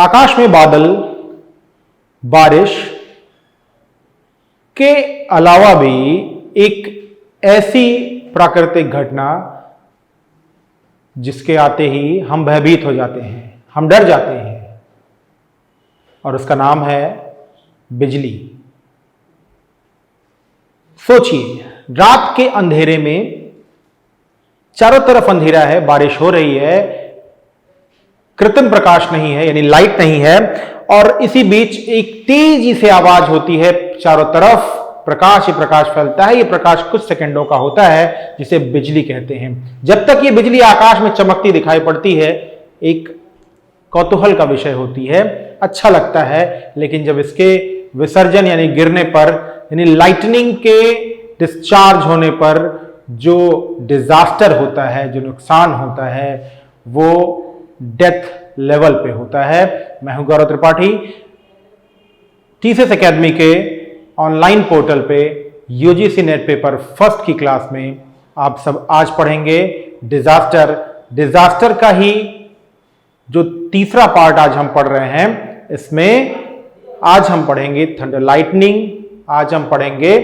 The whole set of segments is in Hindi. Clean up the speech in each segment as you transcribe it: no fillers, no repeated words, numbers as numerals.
आकाश में बादल, बारिश के अलावा भी एक ऐसी प्राकृतिक घटना जिसके आते ही हम भयभीत हो जाते हैं, हम डर जाते हैं, और उसका नाम है बिजली। सोचिए, रात के अंधेरे में चारों तरफ अंधेरा है, बारिश हो रही है, कृत्रिम प्रकाश नहीं है यानी लाइट नहीं है, और इसी बीच एक तेजी से आवाज होती है, चारों तरफ प्रकाश ही प्रकाश फैलता है। यह प्रकाश कुछ सेकंडों का होता है जिसे बिजली कहते हैं। जब तक ये बिजली आकाश में चमकती दिखाई पड़ती है, एक कौतूहल का विषय होती है, अच्छा लगता है, लेकिन जब इसके विसर्जन यानी गिरने पर, यानी लाइटनिंग के डिस्चार्ज होने पर जो डिजास्टर होता है, जो नुकसान होता है, वो डेथ लेवल पे होता है। मैं हूं गौरव त्रिपाठी। टीसीएस एकेडमी के ऑनलाइन पोर्टल पे यूजीसी नेट पेपर फर्स्ट की क्लास में आप सब आज पढ़ेंगे डिजास्टर का ही जो तीसरा पार्ट आज हम पढ़ रहे हैं। इसमें आज हम पढ़ेंगे थंडर लाइटनिंग, आज हम पढ़ेंगे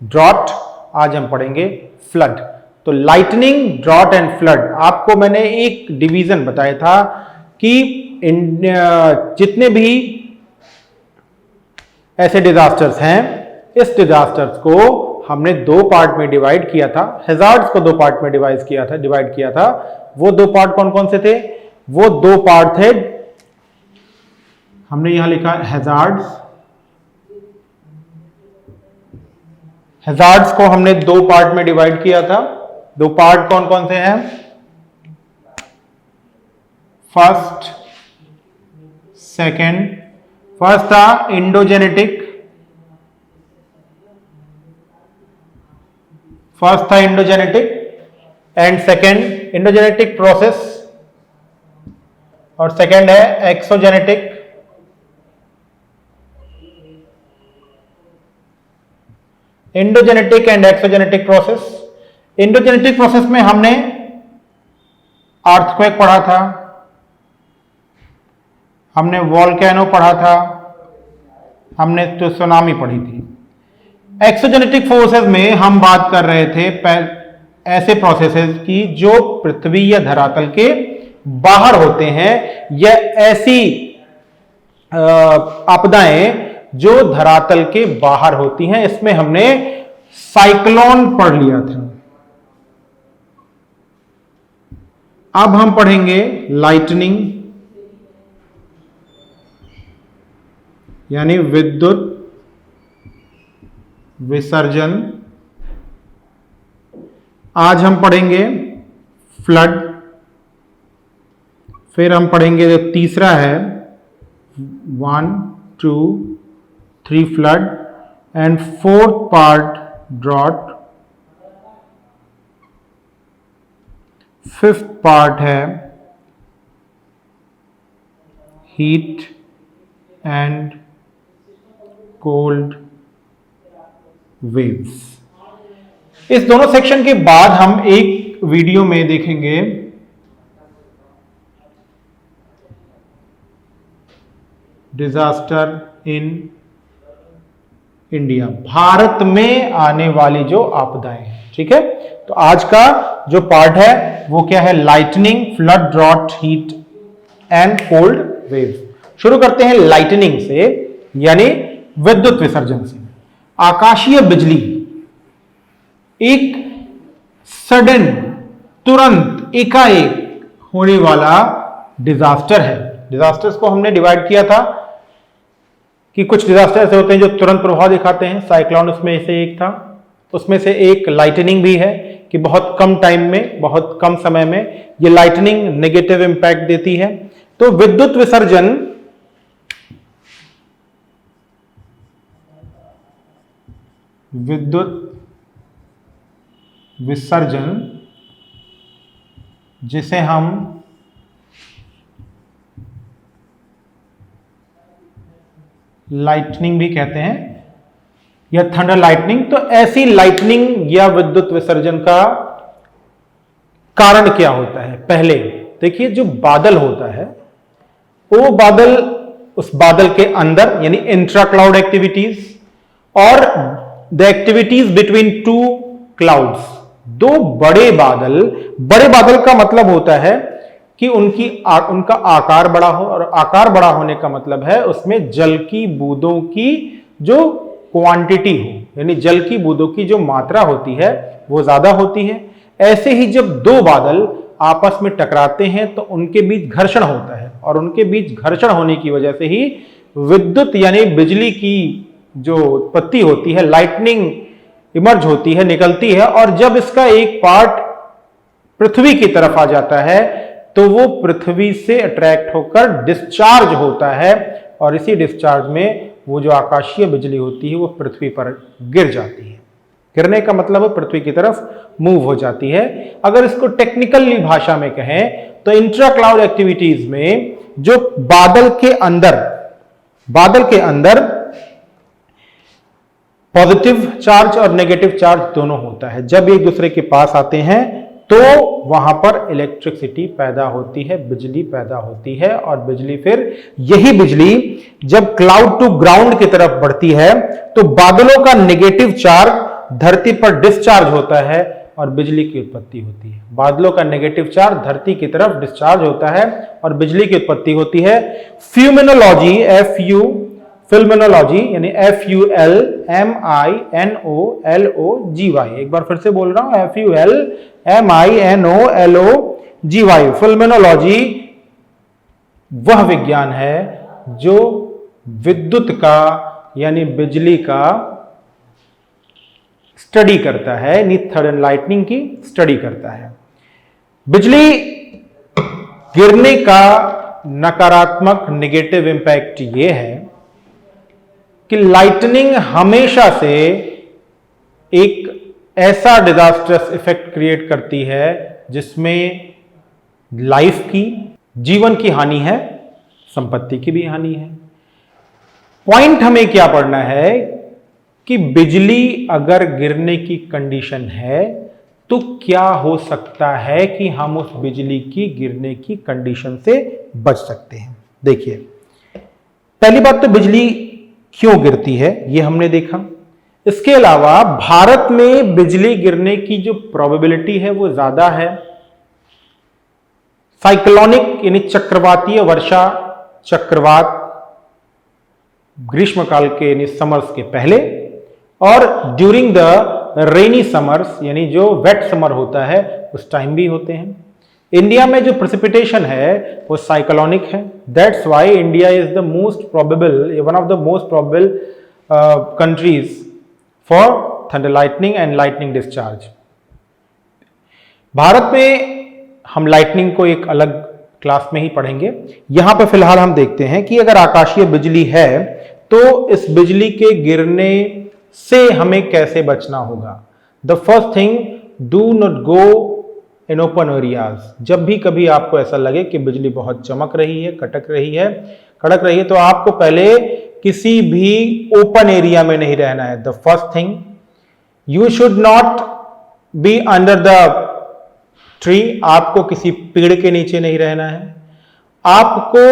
ड्रॉट, आज हम पढ़ेंगे फ्लड। तो लाइटनिंग, ड्रॉट एंड फ्लड, आपको मैंने एक डिवीजन बताया था कि जितने भी ऐसे डिजास्टर्स हैं, इस डिजास्टर्स को हमने दो पार्ट में डिवाइड किया था। हैजार्ड्स को दो पार्ट में डिवाइड किया था। वो दो पार्ट कौन कौन से थे? वो दो पार्ट थे, हमने यहां लिखा हैजार्ड्स। हैजार्ड्स को हमने दो पार्ट में डिवाइड किया था। दो पार्ट कौन कौन से हैं? First, second. फर्स्ट था endogenetic, and second endogenetic process, और सेकंड है exogenetic. Endogenetic and exogenetic process. Endogenetic process में हमने अर्थक्वेक पढ़ा था, हमने वोल्केनो पढ़ा था, हमने तो सुनामी पढ़ी थी। एक्सोजेनेटिक फोर्सेस में हम बात कर रहे थे ऐसे प्रोसेसेस की जो पृथ्वी या धरातल के बाहर होते हैं, या ऐसी आपदाएं जो धरातल के बाहर होती हैं। इसमें हमने साइक्लोन पढ़ लिया था। अब हम पढ़ेंगे लाइटनिंग यानी विद्युत विसर्जन। आज हम पढ़ेंगे फ्लड। फिर हम पढ़ेंगे जो तीसरा है 1, 2, 3 flood, and fourth part drought. Fifth part है हीट एंड कोल्ड वेव्स। इस दोनों सेक्शन के बाद हम एक वीडियो में देखेंगे डिजास्टर इन इंडिया, भारत में आने वाली जो आपदाएं हैं। ठीक है, तो आज का जो पार्ट है वो क्या है? Lightning, flood, drought, heat and cold waves. शुरू करते हैं लाइटनिंग से, यानी विद्युत विसर्जन से। आकाशीय बिजली एक सडन, तुरंत, एकाएक होने वाला डिजास्टर है। डिजास्टर्स को हमने डिवाइड किया था कि कुछ डिजास्टर ऐसे होते हैं जो तुरंत प्रभाव दिखाते हैं, साइक्लोन उसमें से एक था। उसमें से एक लाइटनिंग भी है कि बहुत कम टाइम में, बहुत कम समय में ये लाइटनिंग नेगेटिव इंपैक्ट देती है। तो विद्युत विसर्जन जिसे हम लाइटनिंग भी कहते हैं या थंडर लाइटनिंग। तो ऐसी लाइटनिंग या विद्युत विसर्जन का कारण क्या होता है? पहले देखिए, जो बादल होता है वो बादल, उस बादल के अंदर यानी इंट्रा क्लाउड एक्टिविटीज, और the activities between two clouds, दो बड़े बादल का मतलब होता है कि उनका आकार बड़ा हो, और आकार बड़ा होने का मतलब है उसमें जल की बूंदों की जो क्वांटिटी हो, यानी जल की बूंदों की जो मात्रा होती है वो ज्यादा होती है। ऐसे ही जब दो बादल आपस में टकराते हैं तो उनके बीच घर्षण होता है, और उनके बीच घर्षण होने की वजह से ही विद्युत यानी बिजली की जो उत्पत्ति होती है, लाइटनिंग इमर्ज होती है, निकलती है। और जब इसका एक पार्ट पृथ्वी की तरफ आ जाता है तो वो पृथ्वी से अट्रैक्ट होकर डिस्चार्ज होता है, और इसी डिस्चार्ज में वो जो आकाशीय बिजली होती है वो पृथ्वी पर गिर जाती है। गिरने का मतलब पृथ्वी की तरफ मूव हो जाती है। अगर इसको टेक्निकली भाषा में कहें तो इंट्रा क्लाउड एक्टिविटीज में जो बादल के अंदर पॉजिटिव चार्ज और नेगेटिव चार्ज दोनों होता है, जब एक दूसरे के पास आते हैं तो वहां पर इलेक्ट्रिसिटी पैदा होती है, बिजली पैदा होती है। और बिजली, फिर यही बिजली जब क्लाउड टू ग्राउंड की तरफ बढ़ती है तो बादलों का नेगेटिव चार्ज धरती पर डिस्चार्ज होता है और बिजली की उत्पत्ति होती है। बादलों का नेगेटिव चार्ज धरती की तरफ डिस्चार्ज होता है और बिजली की उत्पत्ति होती है। फ्यूमिनोलॉजी, फिल्मिनोलॉजी यानी FULMINOLOGY, एक बार फिर से बोल रहा हूं, FULMINOLOGY, फिल्मिनोलॉजी वह विज्ञान है जो विद्युत का यानी बिजली का स्टडी करता है, यानी थंडर एंड लाइटनिंग की स्टडी करता है। बिजली गिरने का नकारात्मक नेगेटिव इंपैक्ट यह है कि लाइटनिंग हमेशा से एक ऐसा डिजास्टरस इफेक्ट क्रिएट करती है जिसमें लाइफ की, जीवन की हानि है, संपत्ति की भी हानि है। पॉइंट हमें क्या पढ़ना है कि बिजली अगर गिरने की कंडीशन है तो क्या हो सकता है कि हम उस बिजली की गिरने की कंडीशन से बच सकते हैं। देखिए, पहली बात तो बिजली क्यों गिरती है ये हमने देखा। इसके अलावा भारत में बिजली गिरने की जो प्रोबेबिलिटी है वो ज्यादा है। साइक्लोनिक यानी चक्रवातीय वर्षा, चक्रवात ग्रीष्मकाल के यानी समर्स के पहले, और ड्यूरिंग द रेनी समर्स यानी जो वेट समर होता है उस टाइम भी होते हैं। इंडिया में जो प्रेसिपिटेशन है वो साइक्लोनिक है। That's why India is the most probable, one of the most probable countries for thunder lightning and lightning discharge. Bharat में हम लाइटनिंग को एक अलग क्लास में ही पढ़ेंगे। यहां पर फिलहाल हम देखते हैं कि अगर आकाशीय बिजली है तो इस बिजली के गिरने से हमें कैसे बचना होगा। The first thing, do not go in open areas. जब भी कभी आपको ऐसा लगे कि बिजली बहुत चमक रही है, कड़क रही है, तो आपको पहले किसी भी ओपन एरिया में नहीं रहना है। The first thing, you should not be under the tree. आपको किसी पेड़ के नीचे नहीं रहना है। आपको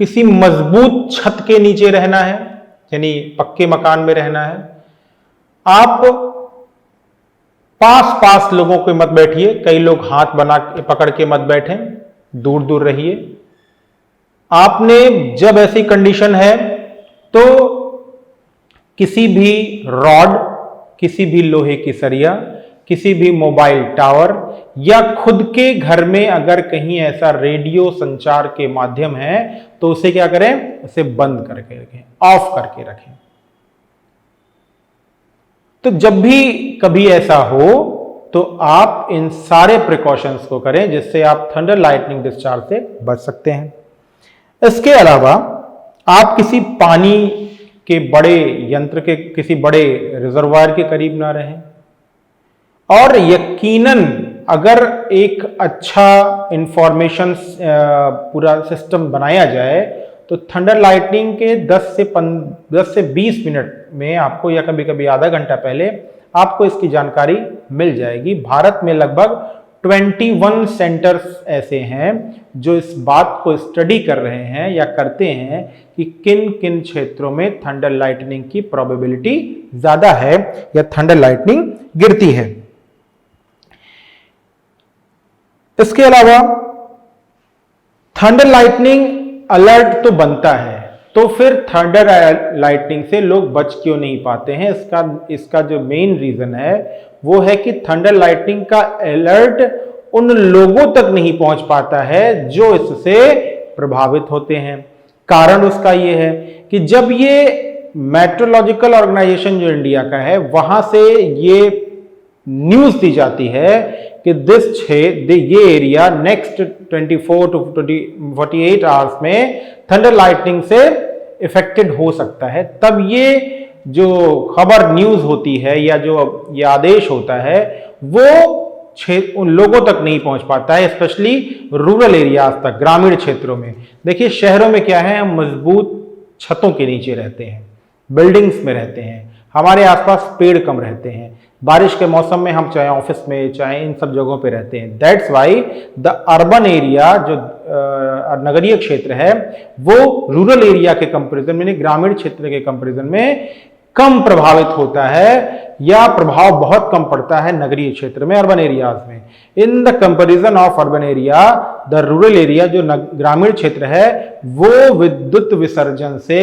किसी मजबूत छत के नीचे रहना है, यानी पक्के मकान में रहना है। आप पास लोगों के मत बैठिए, कई लोग हाथ बना के पकड़ के मत बैठें, दूर दूर रहिए। आपने जब ऐसी कंडीशन है तो किसी भी रॉड, किसी भी लोहे की सरिया, किसी भी मोबाइल टावर या खुद के घर में अगर कहीं ऐसा रेडियो संचार के माध्यम है तो उसे क्या करें, उसे बंद करके रखें, ऑफ करके रखें। तो जब भी कभी ऐसा हो तो आप इन सारे प्रिकॉशंस को करें जिससे आप थंडर लाइटनिंग डिस्चार्ज से बच सकते हैं। इसके अलावा आप किसी पानी के बड़े यंत्र के, किसी बड़े रिजर्वायर के करीब ना रहें। और यकीनन अगर एक अच्छा इंफॉर्मेशन पूरा सिस्टम बनाया जाए तो थंडर लाइटनिंग के 10 से 20 मिनट में आपको, या कभी कभी आधा घंटा पहले आपको इसकी जानकारी मिल जाएगी। भारत में लगभग 21 सेंटर्स ऐसे हैं जो इस बात को स्टडी कर रहे हैं या करते हैं कि किन किन क्षेत्रों में थंडर लाइटनिंग की प्रोबेबिलिटी ज्यादा है या थंडर लाइटनिंग गिरती है। इसके अलावा थंडर लाइटनिंग अलर्ट तो बनता है, तो फिर थंडर लाइटनिंग से लोग बच क्यों नहीं पाते हैं? इसका जो मेन रीजन है वो है कि थंडर लाइटनिंग का अलर्ट उन लोगों तक नहीं पहुंच पाता है जो इससे प्रभावित होते हैं। कारण उसका ये है कि जब ये मेट्रोलॉजिकल ऑर्गेनाइजेशन जो इंडिया का है वहां से ये न्यूज दी जाती है कि ये एरिया नेक्स्ट 24 to 48 आवर्स में थंडर लाइटनिंग से इफेक्टेड हो सकता है, तब ये जो खबर न्यूज होती है या जो ये आदेश होता है वो उन लोगों तक नहीं पहुंच पाता है, स्पेशली रूरल एरियाज तक, ग्रामीण क्षेत्रों में। देखिए शहरों में क्या है, हम मजबूत छतों के नीचे रहते हैं, बिल्डिंग्स में रहते हैं, हमारे आसपास पेड़ कम रहते हैं, बारिश के मौसम में हम चाहे ऑफिस में चाहे इन सब जगहों पे रहते हैं। That's why the urban area जो नगरीय क्षेत्र है वो रूरल एरिया के कंपैरिजन में, ग्रामीण क्षेत्र के कंपैरिजन में कम प्रभावित होता है या प्रभाव बहुत कम पड़ता है नगरीय क्षेत्र में, अर्बन एरियाज में। In the comparison of urban area the rural area जो ग्रामीण क्षेत्र है वो विद्युत विसर्जन से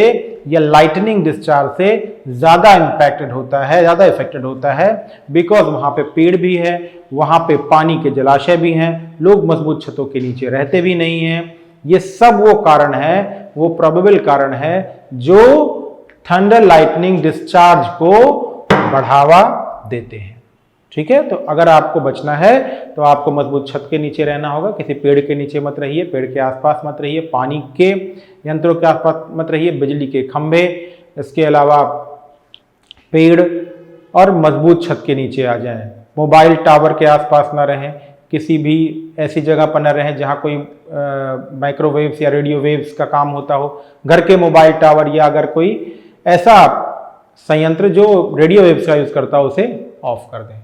या लाइटनिंग डिस्चार्ज से ज्यादा इंपैक्टेड होता है, ज्यादा इफेक्टेड होता है, बिकॉज वहां पे पेड़ भी है, वहां पे पानी के जलाशय भी हैं, लोग मजबूत छतों के नीचे रहते भी नहीं हैं। ये सब वो कारण है, वो प्रोबेबल कारण है जो थंडर लाइटनिंग डिस्चार्ज को बढ़ावा देते हैं। ठीक है, तो अगर आपको बचना है तो आपको मजबूत छत के नीचे रहना होगा, किसी पेड़ के नीचे मत रहिए, पेड़ के आसपास मत रहिए, पानी के यंत्रों के आसपास मत रहिए, बिजली के खंभे, इसके अलावा पेड़ और मजबूत छत के नीचे आ जाएं। मोबाइल टावर के आसपास ना रहें, किसी भी ऐसी जगह पर न रहें जहां कोई माइक्रोवेव्स या रेडियो वेव्स का काम होता हो। घर के मोबाइल टावर या अगर कोई ऐसा संयंत्र जो रेडियो वेव्स का यूज करता हो उसे ऑफ कर दें।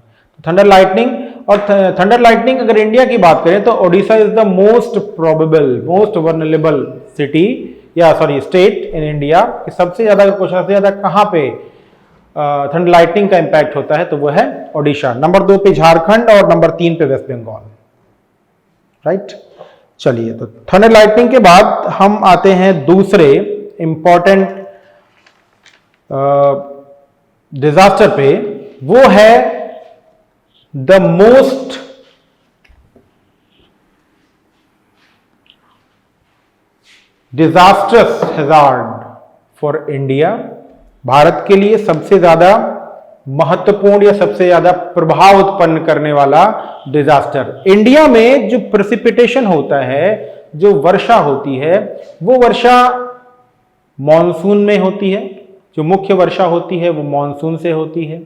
थंडर लाइटनिंग और थंडर लाइटनिंग अगर इंडिया की बात करें तो Odisha is the most probable, most vulnerable city या स्टेट इन इंडिया कि सबसे ज्यादा कहां पे थंडर लाइटनिंग का इंपैक्ट होता है तो वो है ओडिशा। नंबर 2 पे झारखंड और नंबर 3 पे वेस्ट बंगाल। राइट, चलिए, तो थंडर लाइटनिंग के बाद हम आते हैं दूसरे इंपॉर्टेंट डिजास्टर पे, वो है the most disasters hazard for India. Bharat के लिए सबसे ज्यादा महत्वपूर्ण या सबसे ज्यादा प्रभाव उत्पन्न करने वाला डिजास्टर। इंडिया में जो प्रेसिपिटेशन होता है, जो वर्षा होती है, वो वर्षा मॉनसून में होती है, जो मुख्य वर्षा होती है वो मॉनसून से होती है।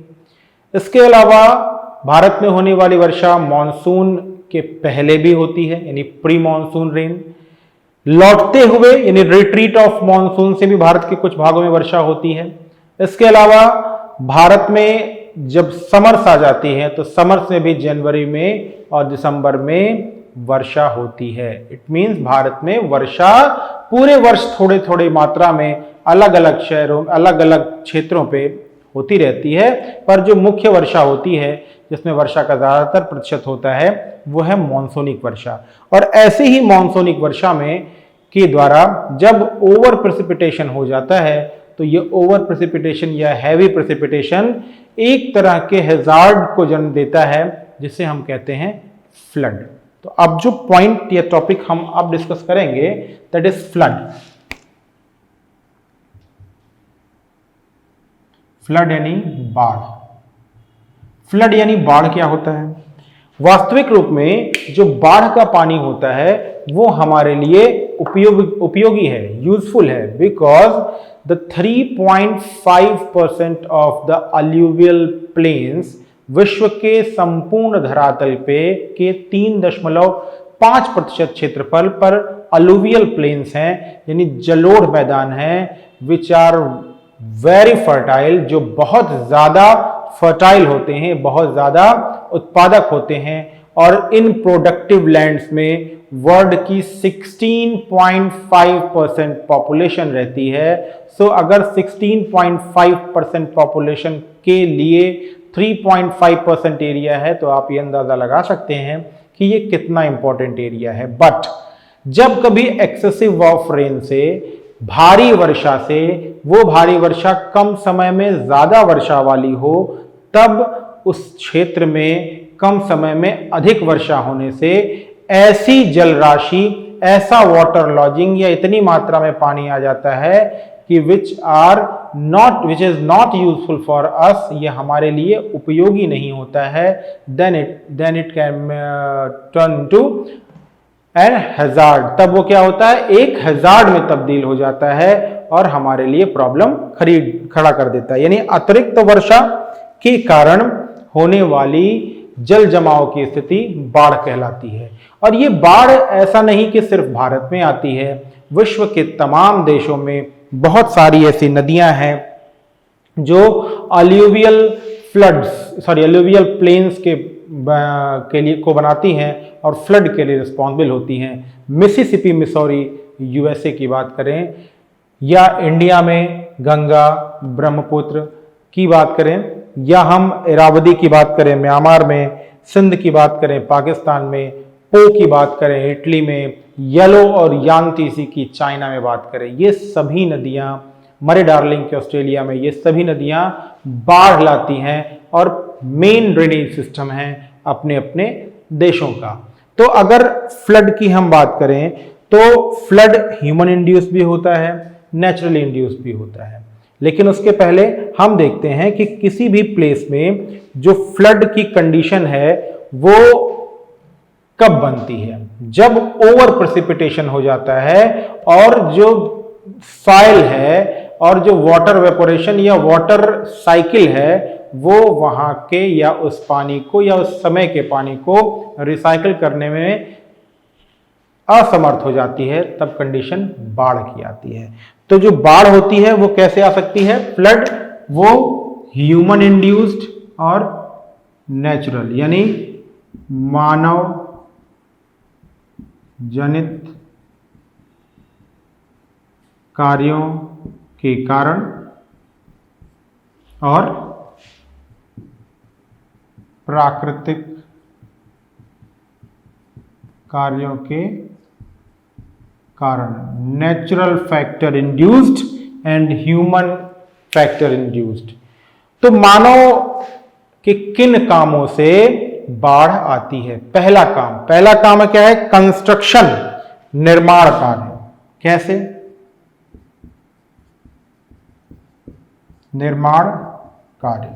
इसके अलावा भारत में होने वाली वर्षा मॉनसून के पहले भी होती है, यानी प्री मॉनसून रेन। लौटते हुए यानी रिट्रीट ऑफ मॉनसून से भी भारत के कुछ भागों में वर्षा होती है। इसके अलावा भारत में जब समर्स आ जाती हैं तो समर्स में भी जनवरी में और दिसंबर में वर्षा होती है। इट मींस भारत में वर्षा पूरे वर्ष थोड़े थोड़े मात्रा में अलग अलग शहरों, अलग अलग क्षेत्रों पे होती रहती है, पर जो मुख्य वर्षा होती है जिसमें वर्षा का ज्यादातर प्रतिशत होता है वो है मॉनसूनिक वर्षा। और ऐसे ही मॉनसूनिक वर्षा में के द्वारा जब ओवर प्रेसिपिटेशन हो जाता है तो ये ओवर प्रेसिपिटेशन या हैवी प्रेसिपिटेशन एक तरह के हैजार्ड को जन्म देता है जिसे हम कहते हैं फ्लड। तो अब जो पॉइंट या टॉपिक हम अब डिस्कस करेंगे दैट इज फ्लड। फ्लड यानी बाढ़। फ्लड यानी बाढ़ क्या होता है? वास्तविक रूप में जो बाढ़ का पानी होता है वो हमारे लिए उपयोगी है, यूजफुल है, because the 3.5% of the alluvial plains, विश्व के संपूर्ण धरातल पे के 3.5% क्षेत्रफल पर अलुवियल प्लेन्स हैं, यानी जलोढ़ मैदान हैं, विच आर वेरी फर्टाइल, जो बहुत ज्यादा फर्टाइल होते हैं, बहुत ज्यादा उत्पादक होते हैं और इन प्रोडक्टिव लैंड्स में वर्ल्ड की 16.5% पॉपुलेशन रहती है। सो अगर 16.5% पॉपुलेशन के लिए 3.5% एरिया है तो आप ये अंदाजा लगा सकते हैं कि ये कितना इंपॉर्टेंट एरिया है। बट जब कभी एक्सेसिव ऑफ रेन से, भारी वर्षा से, वो भारी वर्षा कम समय में ज्यादा वर्षा वाली हो, तब उस क्षेत्र में कम समय में अधिक वर्षा होने से ऐसी जल राशि, ऐसा वाटर लॉजिंग या इतनी मात्रा में पानी आ जाता है कि which is not useful for us, ये हमारे लिए उपयोगी नहीं होता है। Then it can turn to an hazard, तब वो क्या होता है, एक हैजार्ड में तब्दील हो जाता है और हमारे लिए प्रॉब्लम खड़ा कर देता है। यानी अतिरिक्त वर्षा के कारण होने वाली जल जमाव की स्थिति बाढ़ कहलाती है। और ये बाढ़ ऐसा नहीं कि सिर्फ भारत में आती है, विश्व के तमाम देशों में बहुत सारी ऐसी नदियां हैं जो अलुवियल प्लेन्स के लिए को बनाती हैं और फ्लड के लिए रिस्पॉन्सिबल होती हैं। मिसिसिपी, मिसौरी, यूएसए की बात करें, या इंडिया में गंगा, ब्रह्मपुत्र की बात करें, या हम इरावदी की बात करें म्यांमार में, सिंध की बात करें पाकिस्तान में, पो की बात करें इटली में, येलो और यांतीसी की चाइना में बात करें, ये सभी नदियां, मरे डार्लिंग के ऑस्ट्रेलिया में, ये सभी नदियां बाढ़ लाती हैं और मेन ड्रेनेज सिस्टम है अपने अपने देशों का। तो अगर फ्लड की हम बात करें तो फ्लड ह्यूमन इंड्यूस भी होता है, नेचुरली इंड्यूस भी होता है। लेकिन उसके पहले हम देखते हैं कि किसी भी प्लेस में जो फ्लड की कंडीशन है वो कब बनती है। जब ओवर प्रेसिपिटेशन हो जाता है और जो सॉइल है और जो वाटर वेपोरेशन या वाटर साइकिल है वो वहां के या उस पानी को या उस समय के पानी को रिसाइकिल करने में असमर्थ हो जाती है, तब कंडीशन बाढ़ की आती है। तो जो बाढ़ होती है वो कैसे आ सकती है, फ्लड, वो ह्यूमन इंड्यूस्ड और नेचुरल यानी मानव जनित कार्यों के कारण और प्राकृतिक कार्यों के कारण, natural factor induced and human factor induced. तो मानव के किन कामों से बाढ़ आती है? पहला काम क्या है, कंस्ट्रक्शन, निर्माण कार्य। कैसे? निर्माण कार्य।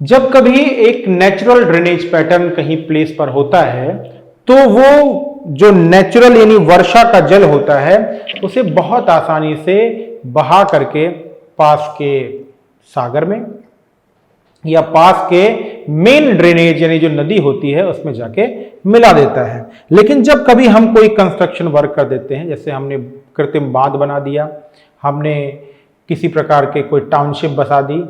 जब कभी एक नेचुरल ड्रेनेज पैटर्न कहीं प्लेस पर होता है तो वो जो नेचुरल यानी वर्षा का जल होता है उसे बहुत आसानी से बहा करके पास के सागर में या पास के मेन ड्रेनेज यानी जो नदी होती है उसमें जाके मिला देता है। लेकिन जब कभी हम कोई कंस्ट्रक्शन वर्क कर देते हैं, जैसे हमने कृत्रिम बांध बना दिया, हमने किसी प्रकार के कोई टाउनशिप बसा दी,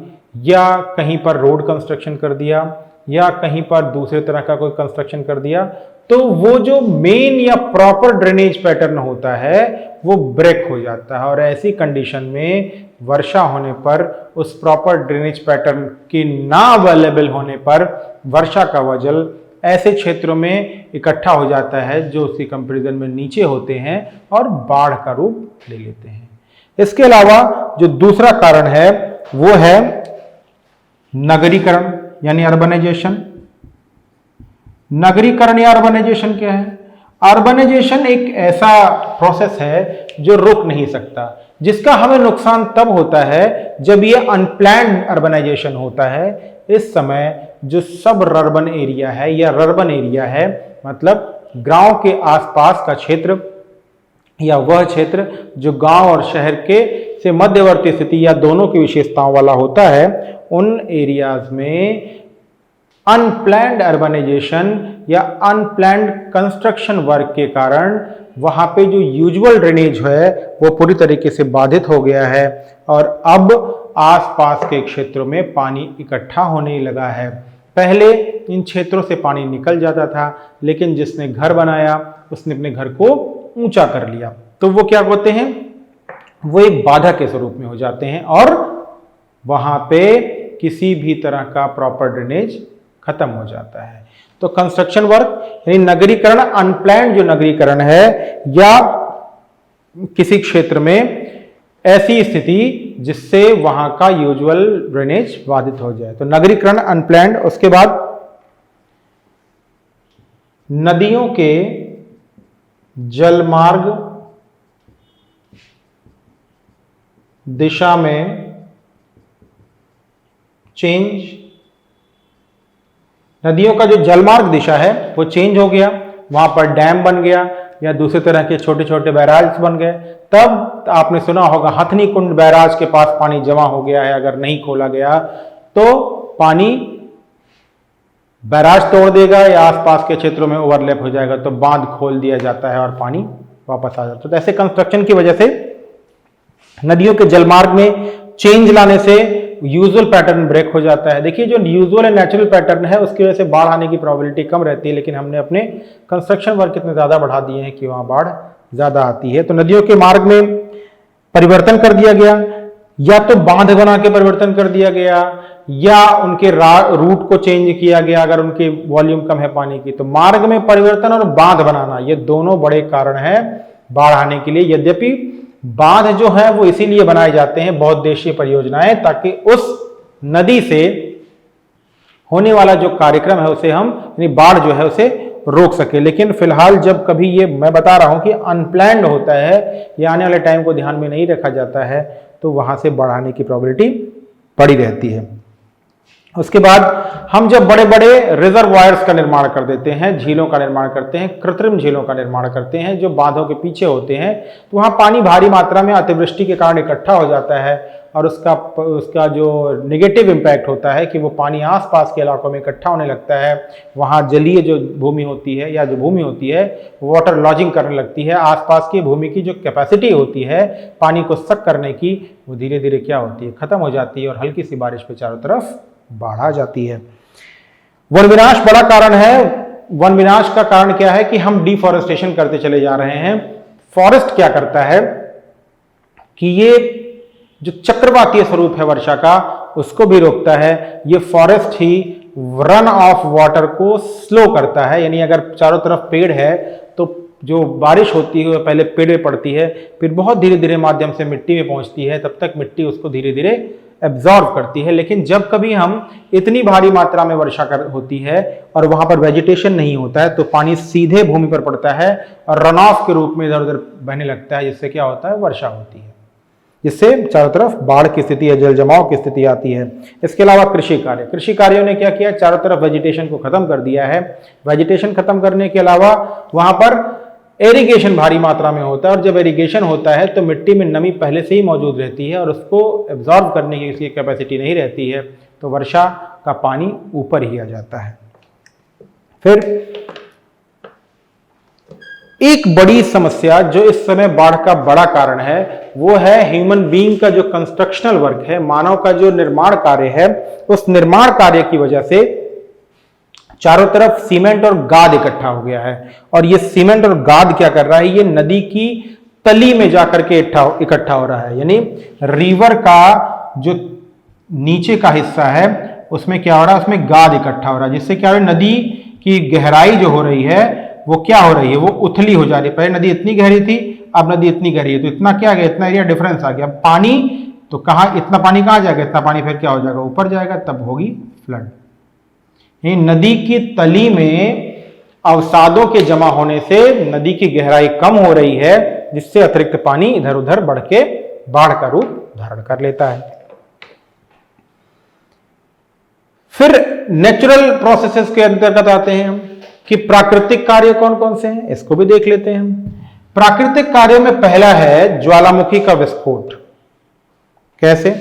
या कहीं पर रोड कंस्ट्रक्शन कर दिया, या कहीं पर दूसरे तरह का कोई कंस्ट्रक्शन कर दिया, तो वो जो मेन या प्रॉपर ड्रेनेज पैटर्न होता है वो ब्रेक हो जाता है। और ऐसी कंडीशन में वर्षा होने पर उस प्रॉपर ड्रेनेज पैटर्न के ना अवेलेबल होने पर वर्षा का वह जल ऐसे क्षेत्रों में इकट्ठा हो जाता है जो उसकी कंपैरिजन में नीचे होते हैं और बाढ़ का रूप ले लेते हैं। इसके अलावा जो दूसरा कारण है वो है नगरीकरण यानी अर्बनाइजेशन। नगरीकरण या अर्बनाइजेशन क्या है? अर्बनाइजेशन एक ऐसा प्रोसेस है जो रुक नहीं सकता, जिसका हमें नुकसान तब होता है जब ये अनप्लैन्ड अर्बनाइजेशन होता है। इस समय जो सब रर्बन एरिया है या रर्बन एरिया है, मतलब गांव के आसपास का क्षेत्र या वह क्षेत्र जो गांव और शहर के से मध्यवर्ती स्थिति या दोनों की विशेषताओं वाला होता है, उन एरियाज में अनप्लैन्ड अर्बनाइजेशन या अनप्लैन्ड कंस्ट्रक्शन वर्क के कारण वहां पे जो यूजुअल ड्रेनेज है वो पूरी तरीके से बाधित हो गया है और अब आसपास के क्षेत्रों में पानी इकट्ठा होने लगा है। पहले इन क्षेत्रों से पानी निकल जाता था, लेकिन जिसने घर बनाया उसने अपने घर को ऊंचा कर लिया, तो वो क्या होते हैं, वो एक बाधा के स्वरूप में हो जाते हैं और वहां पे किसी भी तरह का प्रॉपर ड्रेनेज खत्म हो जाता है। तो कंस्ट्रक्शन वर्क यानी नगरीकरण, अनप्लैन्ड जो नगरीकरण है या किसी क्षेत्र में ऐसी स्थिति जिससे वहां का यूजुअल ड्रेनेज बाधित हो जाए, तो नगरीकरण अनप्लैन्ड। उसके बाद नदियों के जलमार्ग दिशा में चेंज, नदियों का जो जलमार्ग दिशा है वो चेंज हो गया, वहां पर डैम बन गया या दूसरे तरह के छोटे छोटे बैराज बन गए। तब आपने सुना होगा हथनी कुंड बैराज के पास पानी जमा हो गया है, अगर नहीं खोला गया तो पानी बैराज तोड़ देगा या आसपास के क्षेत्रों में ओवरलैप हो जाएगा, तो बांध खोल दिया जाता है और पानी वापस आ जाता है। तो ऐसे कंस्ट्रक्शन की वजह से नदियों के जलमार्ग में चेंज लाने से यूजुअल पैटर्न ब्रेक हो जाता है। देखिए, जो यूजुअल एंड नेचुरल पैटर्न है उसकी वजह से बाढ़ आने की प्रोबेबिलिटी कम रहती है, लेकिन हमने अपने कंस्ट्रक्शन वर्क इतने ज्यादा बढ़ा दिए हैं कि वहां बाढ़ ज्यादा आती है। तो नदियों के मार्ग में परिवर्तन कर दिया गया, या तो बांध बना के परिवर्तन कर दिया गया या उनके रूट को चेंज किया गया अगर उनकी वॉल्यूम कम है पानी की। तो मार्ग में परिवर्तन और बांध बनाना, ये दोनों बड़े कारण हैं बाढ़ आने के लिए। यद्यपि बांध जो है वो इसीलिए बनाए जाते हैं, बहुउद्देशीय परियोजनाएं, ताकि उस नदी से होने वाला जो कार्यक्रम है उसे हम, यानी बाढ़ जो है उसे रोक सके। लेकिन फिलहाल जब कभी ये मैं बता रहा हूं कि अनप्लैन्ड होता है या आने वाले टाइम को ध्यान में नहीं रखा जाता है, तो वहां से बाढ़ आने की प्रोबेबिलिटी बड़ी रहती है। उसके बाद हम जब बड़े बड़े रिजर्वायर्स का निर्माण कर देते हैं, झीलों का निर्माण करते हैं, कृत्रिम झीलों का निर्माण करते हैं जो बांधों के पीछे होते हैं, तो वहां पानी भारी मात्रा में अतिवृष्टि के कारण इकट्ठा हो जाता है और उसका जो नेगेटिव इम्पैक्ट होता है कि वो पानी आसपास के इलाकों में इकट्ठा होने लगता है। वहां जलीय जो भूमि होती है या जो भूमि होती है वाटर लॉजिंग करने लगती है। आसपास की भूमि की जो कैपेसिटी होती है पानी को सक करने की, वो धीरे धीरे क्या होती है, खत्म हो जाती है और हल्की सी बारिश पे चारों तरफ बाढ़ आ जाती है। वन विनाश बड़ा कारण है। वन विनाश का कारण क्या है कि हम डिफॉरेस्टेशन करते चले जा रहे हैं। फॉरेस्ट क्या करता है कि ये जो चक्रवातीय स्वरूप है वर्षा का उसको भी रोकता है। ये forest he run of water को स्लो करता है, यानी अगर चारों तरफ पेड़ है तो जो बारिश होती है वो पहले पेड़ में पड़ती है, फिर बहुत धीरे धीरे माध्यम से मिट्टी में पहुंचती है, तब तक मिट्टी उसको धीरे धीरे एब्जॉर्ब करती है। लेकिन जब कभी हम इतनी भारी मात्रा में वर्षा होती है और वहां पर वेजिटेशन नहीं होता है, तो पानी सीधे भूमि पर पड़ता है और रन ऑफ के रूप में इधर उधर बहने लगता है, जिससे क्या होता है, वर्षा होती है, जिससे चारों तरफ बाढ़ की स्थिति या जल जमाव की स्थिति आती है। इसके अलावा कृषि कार्यों ने क्या किया, चारों तरफ वेजिटेशन को खत्म कर दिया है। वेजिटेशन खत्म करने के अलावा वहां पर एरिगेशन भारी मात्रा में होता है, और जब एरिगेशन होता है तो मिट्टी में नमी पहले से ही मौजूद रहती है और उसको एब्जॉर्ब करने की उसकी कैपेसिटी नहीं रहती है, तो वर्षा का पानी ऊपर ही आ जाता है। फिर एक बड़ी समस्या जो इस समय बाढ़ का बड़ा कारण है वो है ह्यूमन बीइंग का जो कंस्ट्रक्शनल वर्क है, मानव का जो निर्माण कार्य है, उस निर्माण कार्य की वजह से चारों तरफ सीमेंट और गाद इकट्ठा हो गया है। और ये सीमेंट और गाद क्या कर रहा है, ये नदी की तली में जाकर के इकट्ठा हो रहा है, यानी रिवर का जो नीचे का हिस्सा है उसमें क्या हो रहा है, उसमें गाद इकट्ठा हो रहा है, जिससे क्या हो रहा है, नदी की गहराई जो हो रही है वो क्या हो रही है, वो उथली हो जा रही है। पहले नदी इतनी गहरी थी, अब नदी इतनी गहरी है, तो इतना क्या आ गया, इतना एरिया डिफरेंस आ गया। पानी तो कहाँ, इतना पानी कहाँ जाएगा, इतना पानी फिर क्या हो जाएगा, ऊपर जाएगा, तब होगी फ्लड। ये नदी की तली में अवसादों के जमा होने से नदी की गहराई कम हो रही है, जिससे अतिरिक्त पानी इधर उधर बढ़ के बाढ़ का रूप धारण कर लेता है। फिर नेचुरल प्रोसेसेस के अंतर्गत आते हैं हम कि प्राकृतिक कार्य कौन कौन से हैं, इसको भी देख लेते हैं हम। प्राकृतिक कार्यों में पहला है ज्वालामुखी का विस्फोट। कैसे,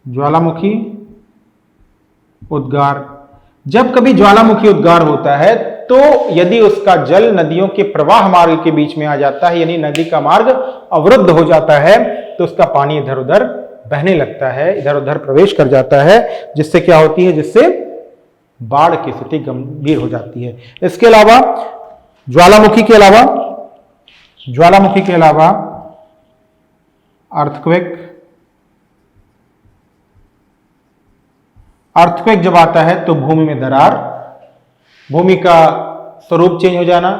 ज्वालामुखी उद्गार। जब कभी ज्वालामुखी उद्गार होता है तो यदि उसका जल नदियों के प्रवाह मार्ग के बीच में आ जाता है, यानी नदी का मार्ग अवरुद्ध हो जाता है, तो उसका पानी इधर उधर बहने लगता है, इधर उधर प्रवेश कर जाता है, जिससे क्या होती है, जिससे बाढ़ की स्थिति गंभीर हो जाती है। इसके अलावा ज्वालामुखी के अलावा अर्थक्वेक जब आता है तो भूमि में दरार, भूमि का स्वरूप चेंज हो जाना,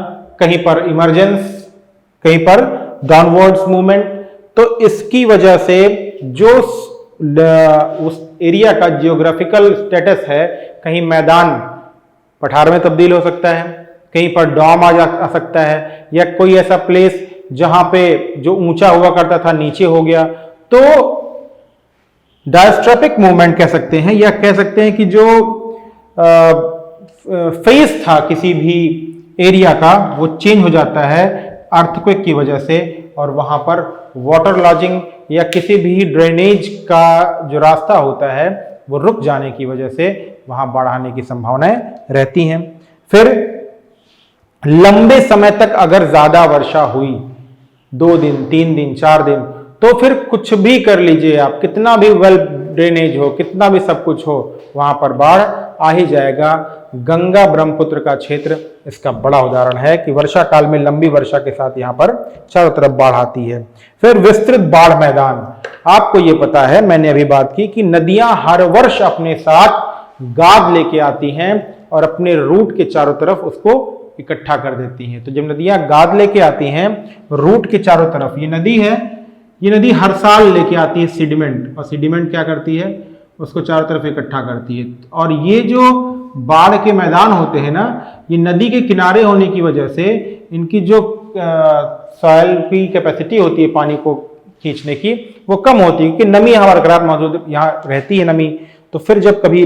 कहीं पर इमरजेंस, कहीं पर डाउनवर्ड्स मूवमेंट। तो इसकी वजह से जो उस एरिया का जियोग्राफिकल स्टेटस है, कहीं मैदान पठार में तब्दील हो सकता है, कहीं पर डॉम आ सकता है, या कोई ऐसा प्लेस जहां पे जो ऊंचा हुआ करता था नीचे हो गया। तो डायस्ट्रॉपिक मूवमेंट कह सकते हैं, या कह सकते हैं कि जो फेस था किसी भी एरिया का वो चेंज हो जाता है अर्थक्वेक की वजह से, और वहां पर वाटर लॉजिंग या किसी भी ड्रेनेज का जो रास्ता होता है वो रुक जाने की वजह से वहां बाढ़ आने की संभावनाएं रहती हैं। फिर लंबे समय तक अगर ज्यादा वर्षा हुई, 2 दिन 3 दिन 4 दिन, तो फिर कुछ भी कर लीजिए आप, कितना भी वेल ड्रेनेज हो, कितना भी सब कुछ हो, वहां पर बाढ़ आ ही जाएगा। गंगा ब्रह्मपुत्र का क्षेत्र इसका बड़ा उदाहरण है कि वर्षा काल में लंबी वर्षा के साथ यहां पर चारों तरफ बाढ़ आती है। फिर विस्तृत बाढ़ मैदान, आपको यह पता है, मैंने अभी बात की कि नदियां हर वर्ष अपने साथ गाद लेके आती हैं और अपने रूट के चारों तरफ उसको इकट्ठा कर देती हैं। तो जब नदियां गाद लेके आती हैं रूट के चारों तरफ, ये नदी है, ये नदी हर साल लेके आती है सीडिमेंट, और सीडिमेंट क्या करती है, उसको चारों तरफ इकट्ठा करती है। और ये जो बाढ़ के मैदान होते हैं ना, ये नदी के किनारे होने की वजह से इनकी जो सॉइल की कैपेसिटी होती है पानी को खींचने की, वो कम होती है, क्योंकि नमी यहाँ बरकरार मौजूद यहाँ रहती है नमी। तो फिर जब कभी